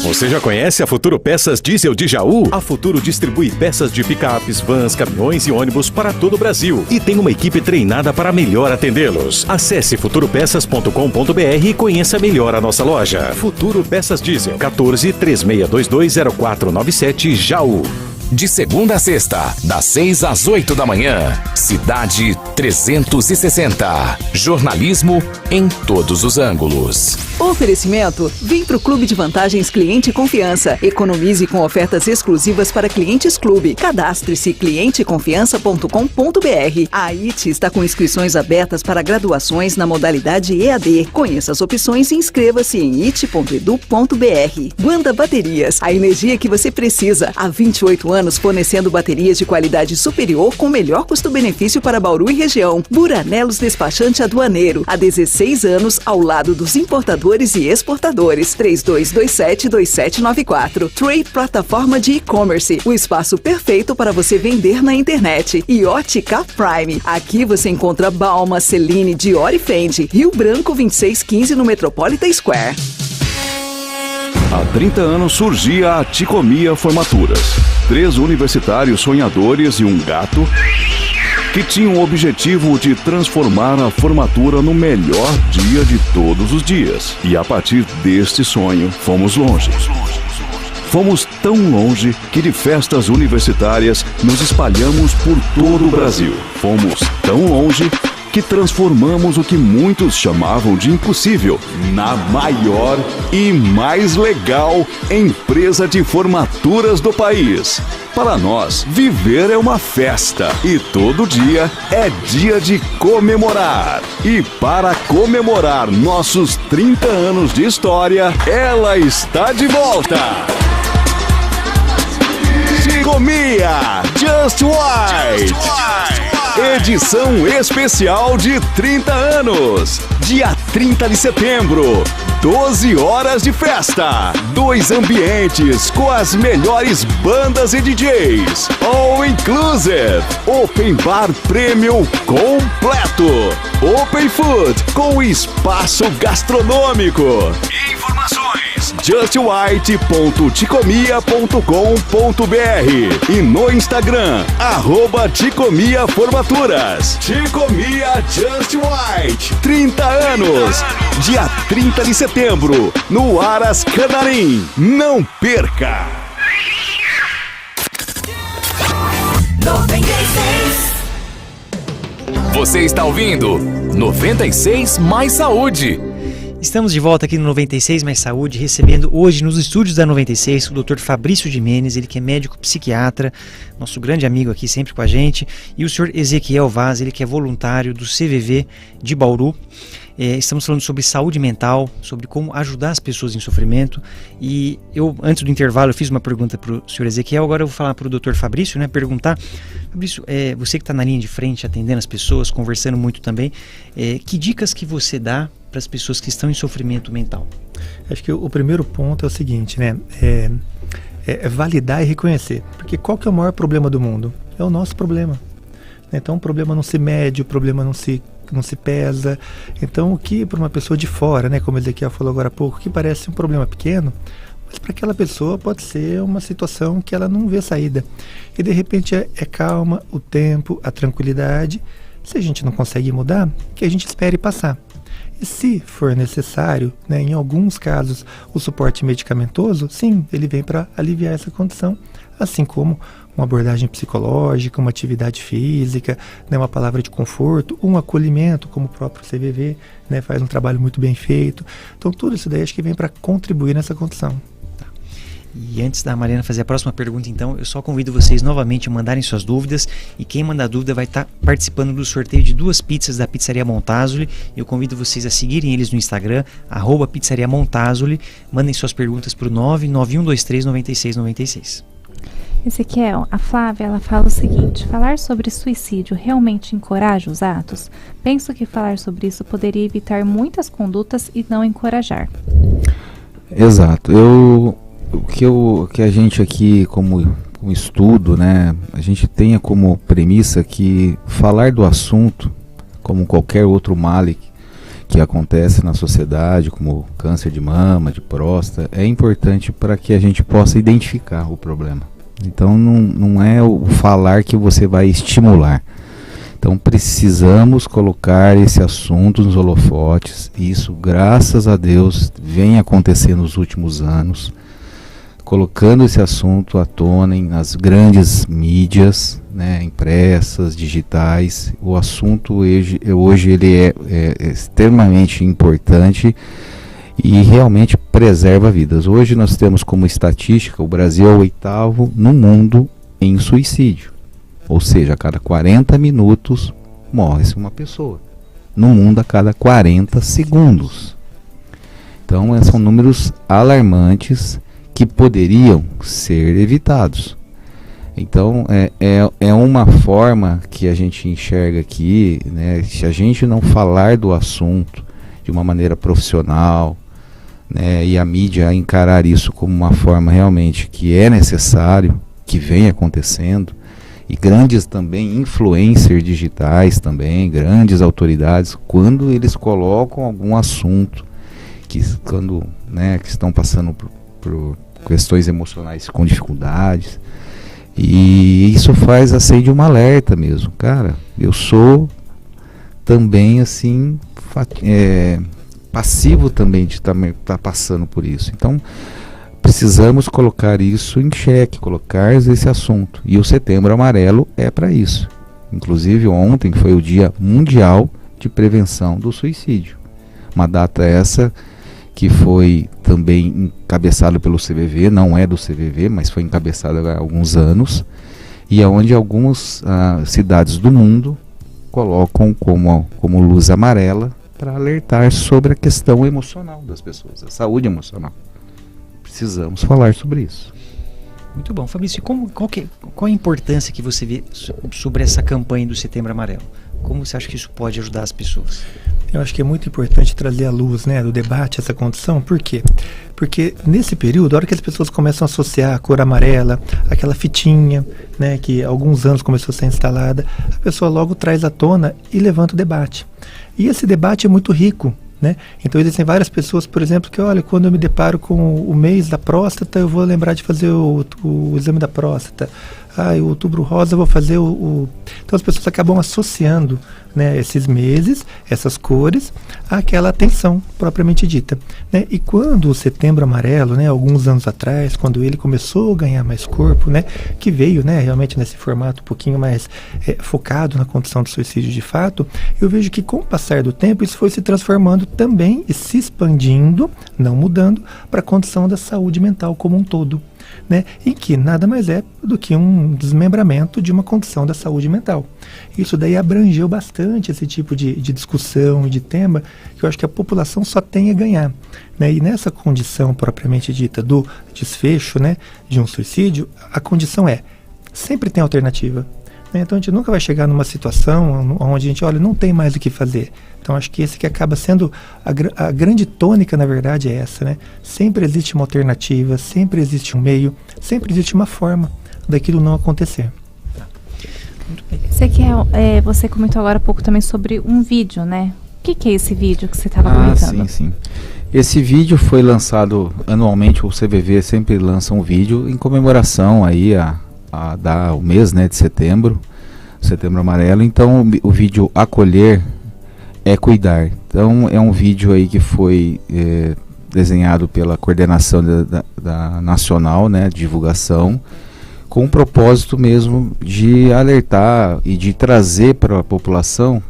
Você já conhece a Futuro Peças Diesel de Jaú? A Futuro distribui peças de picapes, vans, caminhões e ônibus para todo o Brasil e tem uma equipe treinada para melhor atendê-los. Acesse futuropeças.com.br e conheça melhor a nossa loja. Futuro Peças Diesel, 14-3622-0497 Jaú. De segunda a sexta, das 6 às 8 da manhã. Cidade 360. Jornalismo em todos os ângulos. Oferecimento: vem pro Clube de Vantagens Cliente Confiança. Economize com ofertas exclusivas para clientes clube. Cadastre-se clienteconfiança.com.br. A IT está com inscrições abertas para graduações na modalidade EAD. Conheça as opções e inscreva-se em it.edu.br. Guanda Baterias, a energia que você precisa. Há 28 anos fornecendo baterias de qualidade superior com melhor custo-benefício para Bauru e região. Buranelos Despachante Aduaneiro, há 16 anos ao lado dos importadores e exportadores. 3227-2794. Trade Plataforma de E-Commerce, o espaço perfeito para você vender na internet. E Ótica Prime, aqui você encontra Balma, Celine, Dior e Fendi. Rio Branco 2615 no Metropolitan Square. Há 30 anos surgia a Ticomia Formaturas. 3 universitários sonhadores e um gato que tinham o objetivo de transformar a formatura no melhor dia de todos os dias. E a partir deste sonho, fomos longe. Fomos tão longe que de festas universitárias nos espalhamos por todo o Brasil. Fomos tão longe que transformamos o que muitos chamavam de impossível na maior e mais legal empresa de formaturas do país. Para nós, viver é uma festa e todo dia é dia de comemorar. E para comemorar nossos 30 anos de história, ela está de volta! Ticomia Just White! Edição especial de 30 anos. Dia 30 de setembro, 12 horas de festa. 2 ambientes com as melhores bandas e DJs. All inclusive. Open Bar Premium completo. Open Food com espaço gastronômico. Informações: justwhite.ticomia.com.br e no Instagram, @Ticomia-Formaturas. Ticomia Just White, 30 anos, dia 30 de setembro, no Aras Canarim. Não perca! 96. Você está ouvindo 96 Mais Saúde. Estamos de volta aqui no 96 Mais Saúde, recebendo hoje nos estúdios da 96 o Dr. Fabrício Gimenez, ele que é médico psiquiatra, nosso grande amigo aqui sempre com a gente, e o Sr. Ezequiel Vaz, ele que é voluntário do CVV de Bauru. Estamos falando sobre saúde mental, sobre como ajudar as pessoas em sofrimento, e eu, antes do intervalo, eu fiz uma pergunta para o Sr. Ezequiel, agora eu vou falar para o Dr. Fabrício, né, perguntar, Fabrício, você que está na linha de frente, atendendo as pessoas, conversando muito também, que dicas que você dá para as pessoas que estão em sofrimento mental? Acho que o primeiro ponto é o seguinte, né, é validar e reconhecer, porque qual que é o maior problema do mundo? É o nosso problema. Então o problema não se mede, o problema não se pesa. Então o que para uma pessoa de fora, né, como o Ezequiel falou agora há pouco, que parece um problema pequeno, mas para aquela pessoa pode ser uma situação que ela não vê saída. E de repente é calma, o tempo, a tranquilidade. Se a gente não consegue mudar, que a gente espere passar. E se for necessário, né, em alguns casos, o suporte medicamentoso, sim, ele vem para aliviar essa condição, assim como uma abordagem psicológica, uma atividade física, né, uma palavra de conforto, um acolhimento, como o próprio CVV, né, faz um trabalho muito bem feito. Então tudo isso daí acho que vem para contribuir nessa condição. E antes da Mariana fazer a próxima pergunta, então, eu só convido vocês novamente a mandarem suas dúvidas, e quem mandar dúvida vai estar participando do sorteio de 2 pizzas da Pizzaria Montazoli. Eu convido vocês a seguirem eles no Instagram, @Pizzaria Montazoli. Mandem suas perguntas para o 991239696. Ezequiel, a Flávia, ela fala o seguinte: falar sobre suicídio realmente encoraja os atos? Penso que falar sobre isso poderia evitar muitas condutas e não encorajar. Exato. O que a gente aqui, como um estudo, né, a gente tenha como premissa que falar do assunto, como qualquer outro mal que acontece na sociedade, como câncer de mama, de próstata, é importante para que a gente possa identificar o problema. Então não é o falar que você vai estimular. Então precisamos colocar esse assunto nos holofotes, e isso, graças a Deus, vem acontecendo nos últimos anos, colocando esse assunto à tona nas grandes mídias, né, impressas, digitais. O assunto hoje ele é extremamente importante e realmente preserva vidas. Hoje nós temos como estatística, o Brasil é o 8º no mundo em suicídio. Ou seja, a cada 40 minutos morre-se uma pessoa. No mundo, a cada 40 segundos. Então, são números alarmantes que poderiam ser evitados. Então é uma forma que a gente enxerga aqui, né, se a gente não falar do assunto de uma maneira profissional, né, e a mídia encarar isso como uma forma realmente que é necessário, que vem acontecendo, e grandes também influencers digitais também, grandes autoridades, quando eles colocam algum assunto que estão passando por questões emocionais com dificuldades, e isso acende um alerta mesmo. Cara, eu sou também assim passivo também de estar passando por isso. Então precisamos colocar isso em xeque, colocar esse assunto, e o Setembro Amarelo é para isso. Inclusive ontem foi o Dia Mundial de Prevenção do Suicídio, uma data essa que foi também encabeçado pelo CVV, não é do CVV, mas foi encabeçado há alguns anos, e é onde algumas cidades do mundo colocam como luz amarela para alertar sobre a questão emocional das pessoas, a saúde emocional. Precisamos falar sobre isso. Muito bom. Fabrício, qual a importância que você vê sobre essa campanha do Setembro Amarelo? Como você acha que isso pode ajudar as pessoas? Eu acho que é muito importante trazer à luz, né, do debate essa condição. Por quê? Porque nesse período, a hora que as pessoas começam a associar a cor amarela, aquela fitinha, né, que há alguns anos começou a ser instalada, a pessoa logo traz à tona e levanta o debate. E esse debate é muito rico, né? Então existem várias pessoas, por exemplo, que olha, quando eu me deparo com o mês da próstata, eu vou lembrar de fazer o exame da próstata. o Outubro Rosa, eu vou fazer Então as pessoas acabam associando, né, esses meses, essas cores, àquela atenção propriamente dita, né? E quando o Setembro Amarelo, né, alguns anos atrás, quando ele começou a ganhar mais corpo, né, que veio, né, realmente nesse formato um pouquinho mais focado na condição do suicídio de fato, eu vejo que com o passar do tempo isso foi se transformando também e se expandindo, não mudando, para a condição da saúde mental como um todo, né, em que nada mais é do que um desmembramento de uma condição da saúde mental. Isso daí abrangeu bastante esse tipo de discussão e de tema, que eu acho que a população só tem a ganhar, né? E nessa condição propriamente dita do desfecho, né, de um suicídio, a condição sempre tem alternativa, né? Então a gente nunca vai chegar numa situação onde a gente, olha, não tem mais o que fazer. Então acho que esse que acaba sendo a grande tônica, na verdade, é essa, né? Sempre existe uma alternativa, sempre existe um meio, sempre existe uma forma daquilo não acontecer. Ezequiel, você comentou agora há pouco também sobre um vídeo, né? O que é esse vídeo que você estava comentando? Sim. Esse vídeo foi lançado anualmente, o CVV sempre lança um vídeo em comemoração aí o mês, né, de setembro amarelo. Então o vídeo Acolher é Cuidar. Então é um vídeo aí que foi desenhado pela coordenação da nacional, né, de divulgação, com o propósito mesmo de alertar e de trazer para a população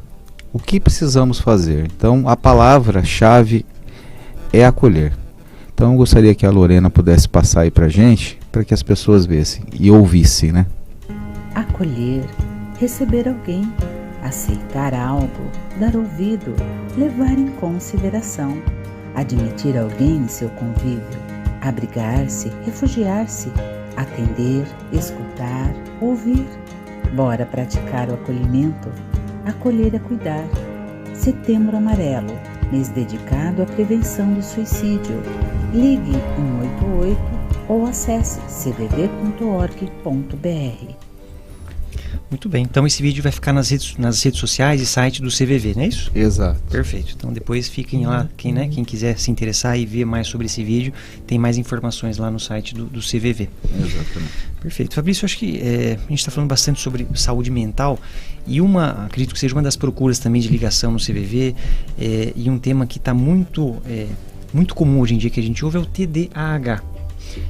o que precisamos fazer. Então a palavra-chave é acolher. Então eu gostaria que a Lorena pudesse passar aí para a gente, para que as pessoas vissem e ouvissem, né? Acolher, receber alguém, aceitar algo, dar ouvido, levar em consideração, admitir alguém em seu convívio, abrigar-se, refugiar-se, atender, escutar, ouvir. Bora praticar o acolhimento. Acolher é cuidar. Setembro Amarelo, mês dedicado à prevenção do suicídio. Ligue 188 ou acesse cvv.org.br. Muito bem, então esse vídeo vai ficar nas redes sociais e site do CVV, não é isso? Exato. Perfeito, então depois fiquem lá, quem quiser se interessar e ver mais sobre esse vídeo, tem mais informações lá no site do CVV. Exatamente. Perfeito. Fabrício, acho que a gente está falando bastante sobre saúde mental e acredito que seja uma das procuras também de ligação no CVV, e um tema que está muito comum hoje em dia que a gente ouve é o TDAH.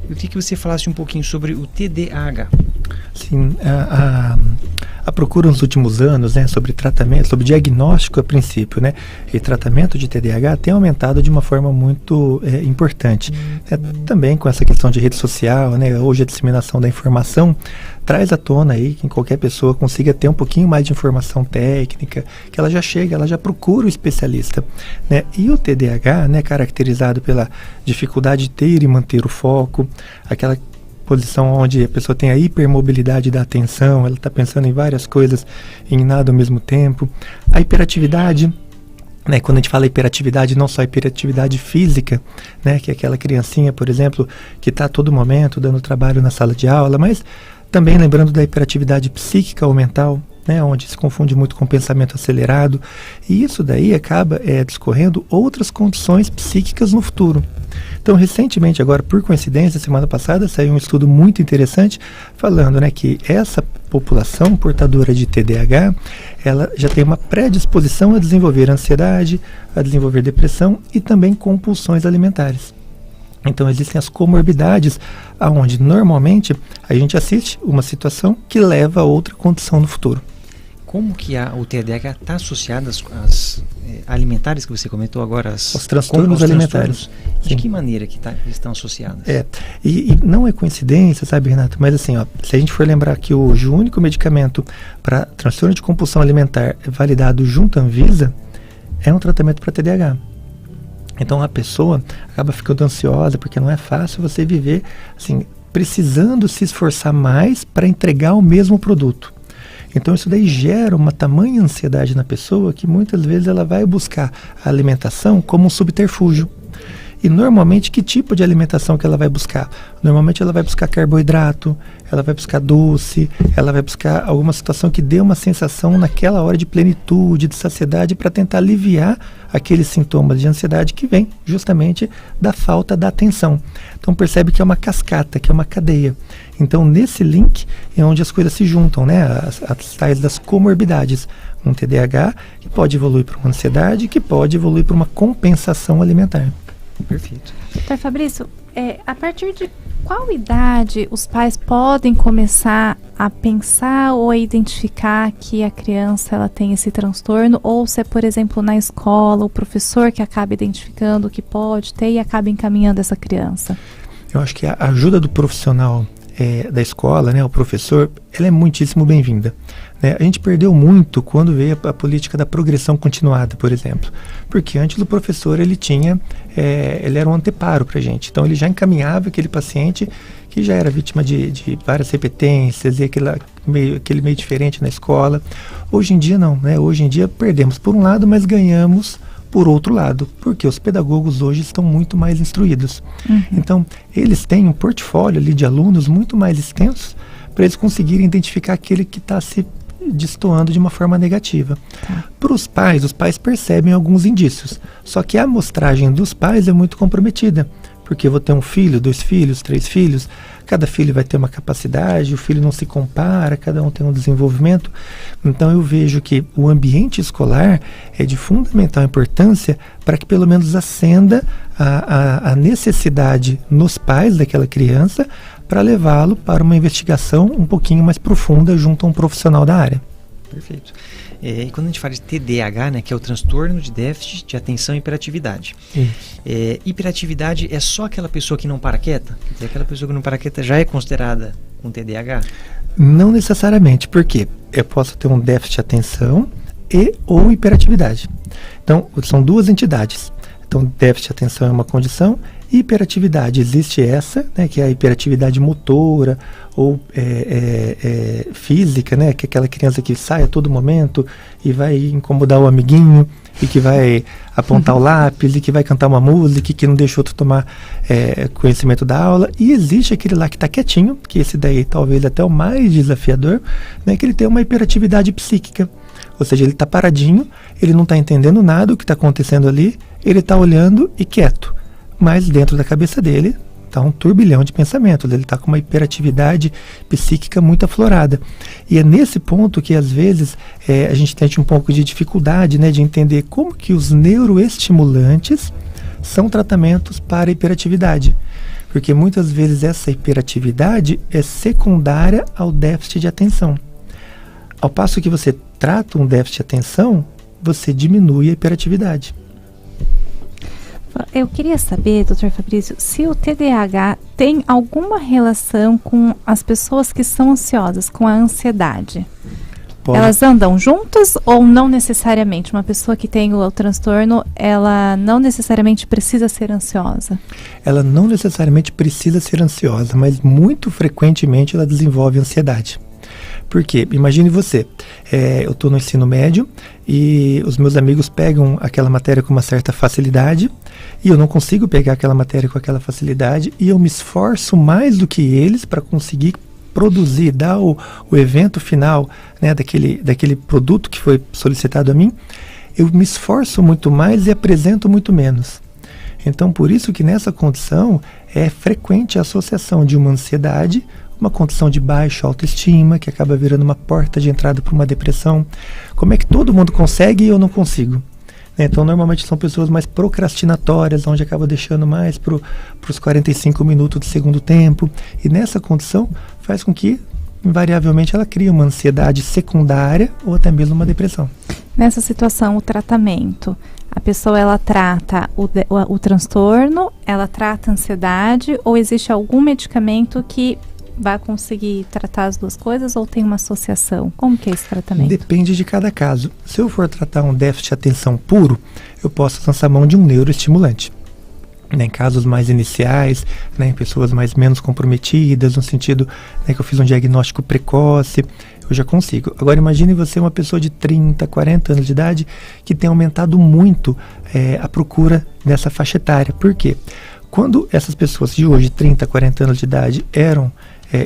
Eu queria que você falasse um pouquinho sobre o TDAH. Sim, a procura nos últimos anos, né, sobre tratamento, sobre diagnóstico a princípio, né, e tratamento de TDAH tem aumentado de uma forma muito importante. Também com essa questão de rede social, né, hoje a disseminação da informação traz à tona aí que qualquer pessoa consiga ter um pouquinho mais de informação técnica, que ela já chega, ela já procura o especialista, né? E o TDAH, né, caracterizado pela dificuldade de ter e manter o foco, aquela posição onde a pessoa tem a hipermobilidade da atenção, ela está pensando em várias coisas em nada ao mesmo tempo, a hiperatividade, né, quando a gente fala hiperatividade, não só hiperatividade física, né, que é aquela criancinha, por exemplo, que está a todo momento dando trabalho na sala de aula, mas também lembrando da hiperatividade psíquica ou mental, né, onde se confunde muito com pensamento acelerado, e isso daí acaba discorrendo outras condições psíquicas no futuro. Então, recentemente, agora, por coincidência, semana passada, saiu um estudo muito interessante falando, né, que essa população portadora de TDAH, ela já tem uma predisposição a desenvolver ansiedade, a desenvolver depressão e também compulsões alimentares. Então existem as comorbidades, aonde normalmente a gente assiste uma situação que leva a outra condição no futuro. Como que o TDAH está associado às alimentares que você comentou agora? Os transtornos alimentares. De que maneira que estão associadas? E não é coincidência, sabe, Renato? Mas assim, se a gente for lembrar que hoje o único medicamento para transtorno de compulsão alimentar validado junto à Anvisa é um tratamento para TDAH. Então a pessoa acaba ficando ansiosa, porque não é fácil você viver assim, precisando se esforçar mais para entregar o mesmo produto. Então isso daí gera uma tamanha ansiedade na pessoa que muitas vezes ela vai buscar a alimentação como um subterfúgio. E normalmente que tipo de alimentação que ela vai buscar? Normalmente ela vai buscar carboidrato, ela vai buscar doce, ela vai buscar alguma situação que dê uma sensação naquela hora de plenitude, de saciedade, para tentar aliviar aqueles sintomas de ansiedade que vem justamente da falta da atenção. Então percebe que é uma cascata, que é uma cadeia. Então nesse link é onde as coisas se juntam, né? As tais das comorbidades. Um TDAH que pode evoluir para uma ansiedade, que pode evoluir para uma compensação alimentar. Perfeito. Dr. Fabrício, a partir de qual idade os pais podem começar a pensar ou a identificar que a criança ela tem esse transtorno, ou se é, por exemplo, na escola, o professor que acaba identificando que pode ter e acaba encaminhando essa criança? Eu acho que a ajuda do profissional da escola, né, o professor, ela é muitíssimo bem-vinda. Né? A gente perdeu muito quando veio a política da progressão continuada, por exemplo. Porque antes o professor, ele era um anteparo para a gente. Então ele já encaminhava aquele paciente que já era vítima de várias repetências e aquele meio diferente na escola. Hoje em dia não, né? Hoje em dia perdemos por um lado, mas ganhamos por outro lado, porque os pedagogos hoje estão muito mais instruídos. Então, eles têm um portfólio ali de alunos muito mais extenso para eles conseguirem identificar aquele que está se destoando de uma forma negativa. Para os pais percebem alguns indícios, só que a amostragem dos pais é muito comprometida, porque eu vou ter um filho, 2 filhos, 3 filhos, cada filho vai ter uma capacidade, o filho não se compara, cada um tem um desenvolvimento. Então eu vejo que o ambiente escolar é de fundamental importância para que pelo menos acenda a necessidade nos pais daquela criança para levá-lo para uma investigação um pouquinho mais profunda junto a um profissional da área. Perfeito. E quando a gente fala de TDAH, né, que é o transtorno de déficit de atenção e hiperatividade. Hiperatividade é só aquela pessoa que não para quieta? Quer dizer, aquela pessoa que não para quieta já é considerada um TDAH? Não necessariamente, porque eu posso ter um déficit de atenção e ou hiperatividade. Então, são duas entidades. Então, déficit de atenção é uma condição, hiperatividade existe essa, né, que é a hiperatividade motora ou física, né, que é aquela criança que sai a todo momento e vai incomodar o amiguinho e que vai apontar o lápis e que vai cantar uma música e que não deixa outro tomar conhecimento da aula. E existe aquele lá que está quietinho, que esse daí talvez até o mais desafiador, né, que ele tem uma hiperatividade psíquica. Ou seja, ele está paradinho, ele não está entendendo nada do que está acontecendo ali, ele está olhando e quieto. Mas dentro da cabeça dele está um turbilhão de pensamentos, ele está com uma hiperatividade psíquica muito aflorada. E é nesse ponto que às vezes a gente tem um pouco de dificuldade, né, de entender como que os neuroestimulantes são tratamentos para hiperatividade. Porque muitas vezes essa hiperatividade é secundária ao déficit de atenção. Ao passo que você trata um déficit de atenção, você diminui a hiperatividade. Eu queria saber, Dr. Fabrício, se o TDAH tem alguma relação com as pessoas que são ansiosas, com a ansiedade. Elas andam juntas ou não necessariamente? Uma pessoa que tem o transtorno, ela não necessariamente precisa ser ansiosa? Ela não necessariamente precisa ser ansiosa, mas muito frequentemente ela desenvolve ansiedade. Por quê? Imagine você, eu estou no ensino médio e os meus amigos pegam aquela matéria com uma certa facilidade e eu não consigo pegar aquela matéria com aquela facilidade e eu me esforço mais do que eles para conseguir produzir, dar o evento final, né, daquele produto que foi solicitado a mim. Eu me esforço muito mais e apresento muito menos. Então, por isso que nessa condição é frequente a associação de uma ansiedade, uma condição de baixa autoestima, que acaba virando uma porta de entrada para uma depressão. Como é que todo mundo consegue e eu não consigo? Então, normalmente são pessoas mais procrastinatórias, onde acaba deixando mais para os 45 minutos do segundo tempo. E nessa condição faz com que, invariavelmente, ela crie uma ansiedade secundária ou até mesmo uma depressão. Nessa situação, o tratamento, a pessoa ela trata o transtorno, ela trata a ansiedade, ou existe algum medicamento que vai conseguir tratar as duas coisas ou tem uma associação? Como que é esse tratamento? Depende de cada caso. Se eu for tratar um déficit de atenção puro, eu posso lançar mão de um neuroestimulante. Em casos mais iniciais, em pessoas menos comprometidas, no sentido que eu fiz um diagnóstico precoce, eu eu já consigo. Agora imagine você uma pessoa de 30, 40 anos de idade que tem aumentado muito a procura nessa faixa etária. Por quê? Quando essas pessoas de hoje, 30, 40 anos de idade, eram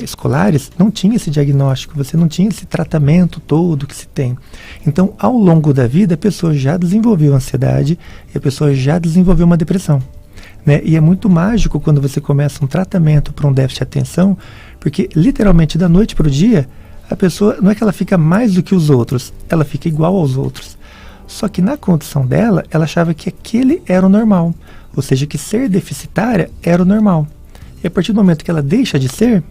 escolares, não tinha esse diagnóstico, você não tinha esse tratamento todo que se tem. Então, ao longo da vida, a pessoa já desenvolveu ansiedade e a pessoa já desenvolveu uma depressão. Né? E é muito mágico quando você começa um tratamento para um déficit de atenção, porque literalmente da noite para o dia, a pessoa, não é que ela fica mais do que os outros, ela fica igual aos outros. Só que na condição dela, ela achava que aquele era o normal, ou seja, que ser deficitária era o normal. E a partir do momento que ela deixa de ser,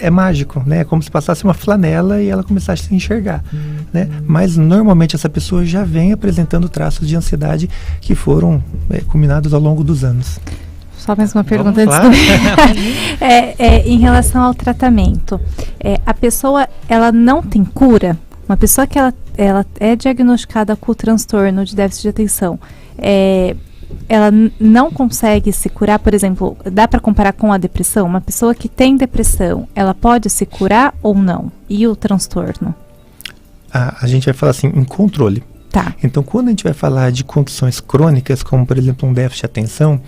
é mágico, né? É como se passasse uma flanela e ela começasse a se enxergar, né? Mas normalmente essa pessoa já vem apresentando traços de ansiedade que foram culminados ao longo dos anos. Só mais uma pergunta antes em relação ao tratamento. A pessoa, ela não tem cura? Uma pessoa que ela é diagnosticada com o transtorno de déficit de atenção, ela não consegue se curar, por exemplo, dá para comparar com a depressão? Uma pessoa que tem depressão, ela pode se curar ou não? E o transtorno? A gente vai falar assim, em controle. Tá. Então, quando a gente vai falar de condições crônicas, como por exemplo um déficit de atenção,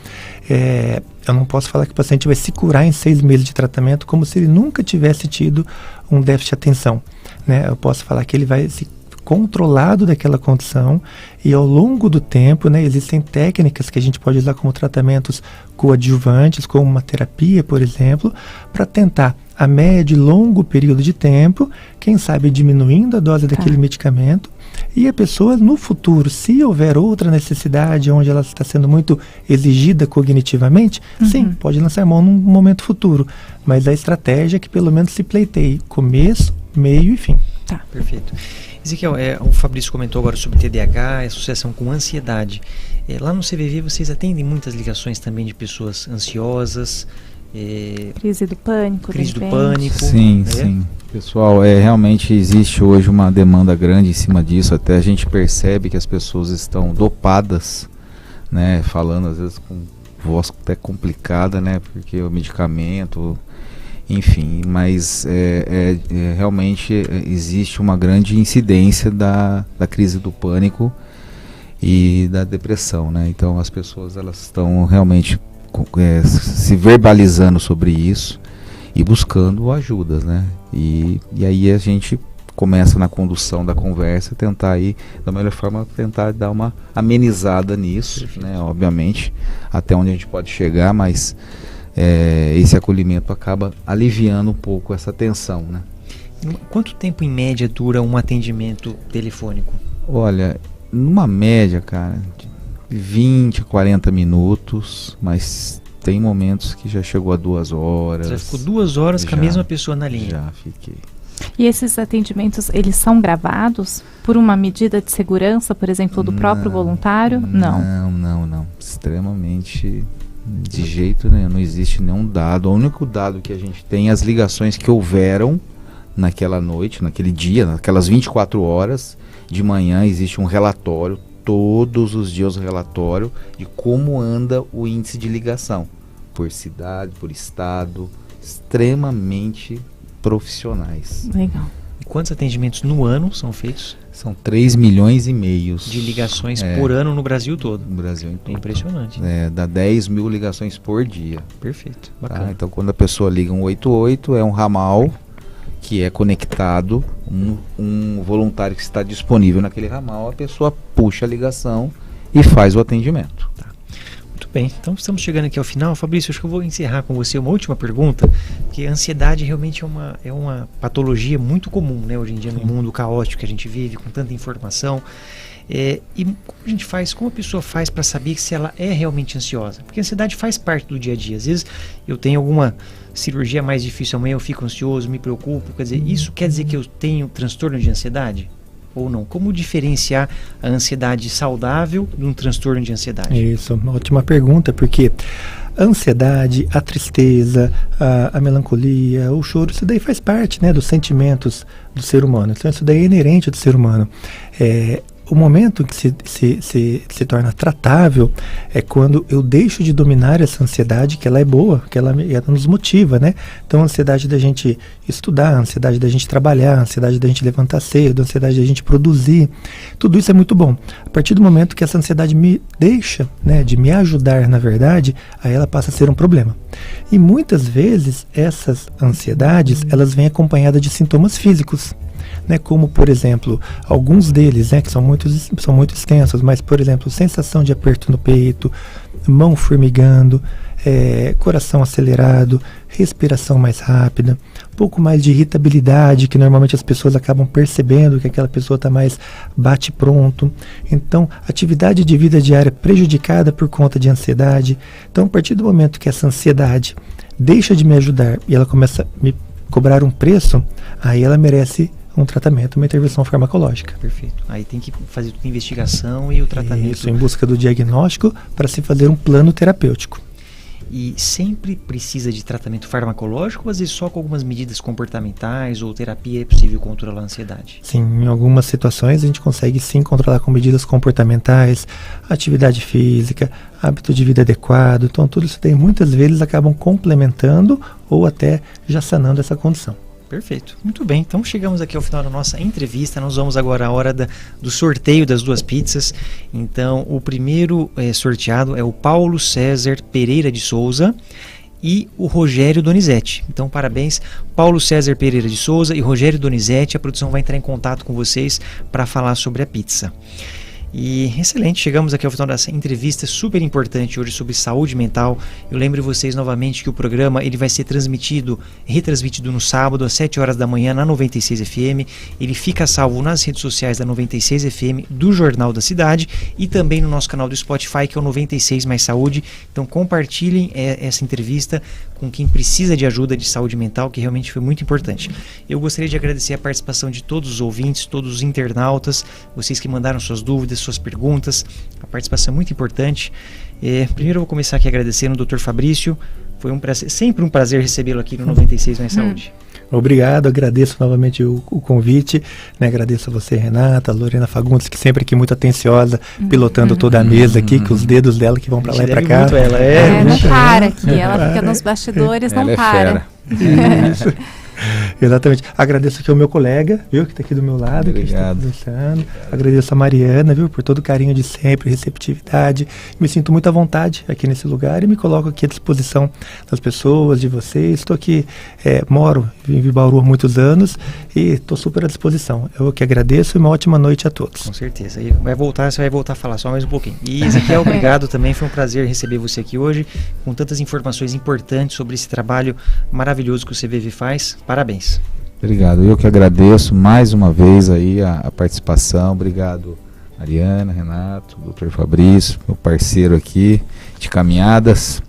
eu não posso falar que o paciente vai se curar em 6 meses de tratamento como se ele nunca tivesse tido um déficit de atenção, né? Eu posso falar que ele vai se controlado daquela condição e ao longo do tempo, né, existem técnicas que a gente pode usar como tratamentos coadjuvantes, como uma terapia, por exemplo, para tentar a médio e longo período de tempo, quem sabe diminuindo a dose daquele medicamento, e a pessoa no futuro, se houver outra necessidade onde ela está sendo muito exigida cognitivamente, sim, pode lançar mão num momento futuro, mas a estratégia é que pelo menos se pleiteie começo, meio e fim. Tá, perfeito. Ezequiel, o Fabrício comentou agora sobre TDAH, associação com ansiedade. Lá no CVV vocês atendem muitas ligações também de pessoas ansiosas. Crise do pânico. Sim, sim. Pessoal, realmente existe hoje uma demanda grande em cima disso. Até a gente percebe que as pessoas estão dopadas, né? Falando às vezes com voz até complicada, né? Porque o medicamento... Enfim, mas realmente existe uma grande incidência da crise do pânico e da depressão, né? Então as pessoas elas estão realmente se verbalizando sobre isso e buscando ajudas, né? E aí a gente começa na condução da conversa, tentar aí, da melhor forma, tentar dar uma amenizada nisso, né? Obviamente, até onde a gente pode chegar, mas... esse acolhimento acaba aliviando um pouco essa tensão, né? Quanto tempo em média dura um atendimento telefônico? Olha, numa média, cara, de 20 a 40 minutos, mas tem momentos que já chegou a 2 horas. Já ficou 2 horas com a mesma pessoa na linha? Já fiquei. E esses atendimentos, eles são gravados por uma medida de segurança, por exemplo, do próprio voluntário? Não. Extremamente... De jeito nenhum, não existe nenhum dado. O único dado que a gente tem é as ligações que houveram naquela noite, naquele dia, naquelas 24 horas de manhã. Existe um relatório, todos os dias um relatório de como anda o índice de ligação, por cidade, por estado, extremamente profissionais. Legal. E quantos atendimentos no ano são feitos? São 3,5 milhões de ligações por ano no Brasil todo. No Brasil todo. É impressionante. Dá 10 mil ligações por dia. Perfeito, bacana. Tá? Então quando a pessoa liga um 188, é um ramal que é conectado, um voluntário que está disponível naquele ramal, a pessoa puxa a ligação e faz o atendimento. Tá. Muito bem, então estamos chegando aqui ao final. Fabrício, acho que eu vou encerrar com você uma última pergunta, porque a ansiedade realmente é uma patologia muito comum, né, hoje em dia, no mundo caótico que a gente vive, com tanta informação. E como a pessoa faz para saber se ela é realmente ansiosa? Porque a ansiedade faz parte do dia a dia. Às vezes eu tenho alguma cirurgia mais difícil amanhã, eu fico ansioso, me preocupo. Quer dizer, isso quer dizer que eu tenho transtorno de ansiedade? Ou não? Como diferenciar a ansiedade saudável de um transtorno de ansiedade? Isso, uma ótima pergunta, porque a ansiedade, a tristeza, a melancolia, o choro, isso daí faz parte, né, dos sentimentos do ser humano. Então isso daí é inerente do ser humano. O momento que se torna tratável é quando eu deixo de dominar essa ansiedade, que ela é boa, que ela nos motiva, né? Então a ansiedade da gente estudar, a ansiedade da gente trabalhar, a ansiedade da gente levantar cedo, a ansiedade da gente produzir, tudo isso é muito bom. A partir do momento que essa ansiedade me deixa, né, de me ajudar, na verdade, aí ela passa a ser um problema. E muitas vezes essas ansiedades, elas vêm acompanhadas de sintomas físicos. Né, como, por exemplo, alguns deles, né, que são muito extensos, mas, por exemplo, sensação de aperto no peito, mão formigando, coração acelerado, respiração mais rápida, um pouco mais de irritabilidade, que normalmente as pessoas acabam percebendo que aquela pessoa está mais bate-pronto. Então, atividade de vida diária prejudicada por conta de ansiedade. Então, a partir do momento que essa ansiedade deixa de me ajudar e ela começa a me cobrar um preço, aí ela merece um tratamento, uma intervenção farmacológica. Perfeito. Aí tem que fazer toda a investigação e o tratamento. Isso, em busca do diagnóstico para se fazer um plano terapêutico. E sempre precisa de tratamento farmacológico ou às vezes só com algumas medidas comportamentais ou terapia é possível controlar a ansiedade? Sim, em algumas situações a gente consegue sim controlar com medidas comportamentais, atividade física, hábito de vida adequado. Então tudo isso daí muitas vezes acabam complementando ou até já sanando essa condição. Perfeito, muito bem, então chegamos aqui ao final da nossa entrevista. Nós vamos agora à hora do sorteio das 2 pizzas. Então o primeiro sorteado é o Paulo César Pereira de Souza e o Rogério Donizete. Então parabéns, Paulo César Pereira de Souza e Rogério Donizete. A produção vai entrar em contato com vocês para falar sobre a pizza. E excelente, chegamos aqui ao final dessa entrevista super importante hoje sobre saúde mental. Eu lembro vocês novamente que o programa ele vai ser retransmitido no sábado às 7 horas da manhã na 96 FM. Ele fica salvo nas redes sociais da 96 FM, do Jornal da Cidade e também no nosso canal do Spotify, que é o 96 Mais Saúde. Então compartilhem essa entrevista com quem precisa de ajuda de saúde mental, que realmente foi muito importante. Eu gostaria de agradecer a participação de todos os ouvintes, todos os internautas, vocês que mandaram suas dúvidas, suas perguntas. A participação é muito importante. Primeiro eu vou começar aqui agradecendo o Dr. Fabrício. Foi um prazer, sempre um prazer recebê-lo aqui no 96 Mais Saúde. Obrigado, agradeço novamente o convite, né? Agradeço a você, Renata, a Lorena Fagundes, que sempre aqui muito atenciosa, pilotando toda a mesa aqui, com os dedos dela que vão para lá e para cá. Muito ela não para aqui, ela fica nos bastidores, não para. Isso. Exatamente. Agradeço aqui ao meu colega, viu, que está aqui do meu lado, que está conversando. Agradeço a Mariana, viu, por todo o carinho de sempre, receptividade. Me sinto muito à vontade aqui nesse lugar e me coloco aqui à disposição das pessoas, de vocês. Estou aqui, moro em Bauru há muitos anos e estou super à disposição. Eu que agradeço e uma ótima noite a todos. Com certeza. E você vai voltar a falar só mais um pouquinho. E Ezequiel, obrigado também. Foi um prazer receber você aqui hoje com tantas informações importantes sobre esse trabalho maravilhoso que o CVV faz. Parabéns. Obrigado, eu que agradeço mais uma vez aí a participação. Obrigado, Mariana, Renato, Dr. Fabrício, meu parceiro aqui de caminhadas.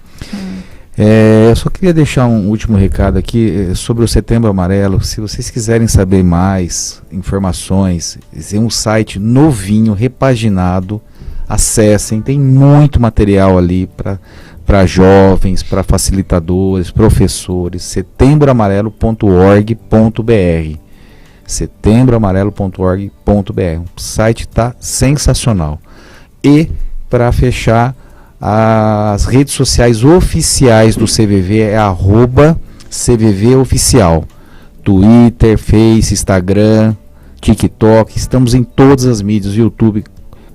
Eu só queria deixar um último recado aqui sobre o Setembro Amarelo. Se vocês quiserem saber mais informações, tem um site novinho, repaginado, acessem, tem muito material ali para jovens, para facilitadores, professores, setembroamarelo.org.br. setembroamarelo.org.br. O site está sensacional. E, para fechar, as redes sociais oficiais do CVV é @CVVOficial. Twitter, Face, Instagram, TikTok, estamos em todas as mídias, YouTube.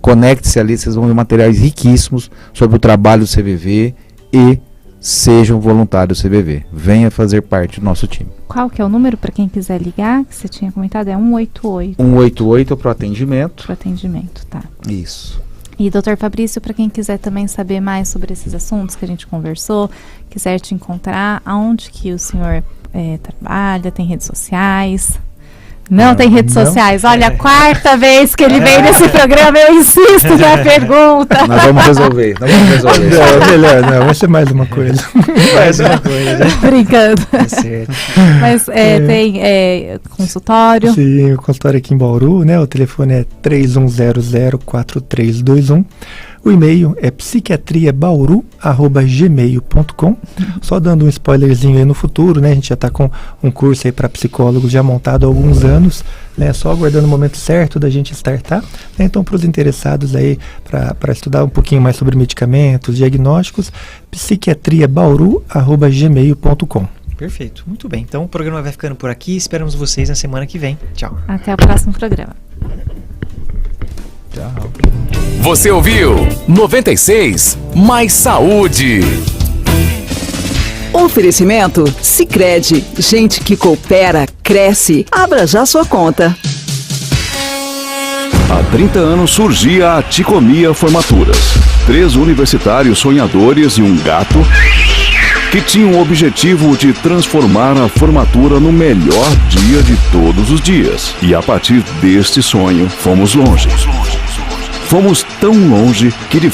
Conecte-se ali, vocês vão ver materiais riquíssimos sobre o trabalho do CVV e sejam voluntários do CVV. Venha fazer parte do nosso time. Qual que é o número para quem quiser ligar? Que você tinha comentado, é 188. 188 é para o atendimento. Para o atendimento, tá. Isso. E Dr. Fabrício, para quem quiser também saber mais sobre esses assuntos que a gente conversou, quiser te encontrar, aonde que o senhor trabalha, tem redes sociais? Não tem redes sociais. Olha, a quarta vez que ele vem nesse programa, eu insisto na pergunta. Nós vamos resolver. Não, melhor, não, vai ser mais uma coisa. Mais uma coisa. Brincando. É certo. Mas tem consultório? Sim, o consultório aqui em Bauru, né? O telefone é 3100-4321. O e-mail é psiquiatriabauru@gmail.com. Só dando um spoilerzinho aí no futuro, né? A gente já está com um curso aí para psicólogos já montado há alguns anos, né? Só aguardando o momento certo da gente startar, né? Então, para os interessados aí, para estudar um pouquinho mais sobre medicamentos, diagnósticos, psiquiatriabauru@gmail.com. Perfeito, muito bem. Então o programa vai ficando por aqui. Esperamos vocês na semana que vem. Tchau. Até o próximo programa. Tchau. Você ouviu 96 Mais Saúde. Oferecimento Sicredi. Gente que coopera, cresce. Abra já sua conta. Há 30 anos surgia a Ticomia Formaturas. 3 universitários sonhadores e um gato que tinham o objetivo de transformar a formatura no melhor dia de todos os dias. E a partir deste sonho, fomos longe. Fomos tão longe que de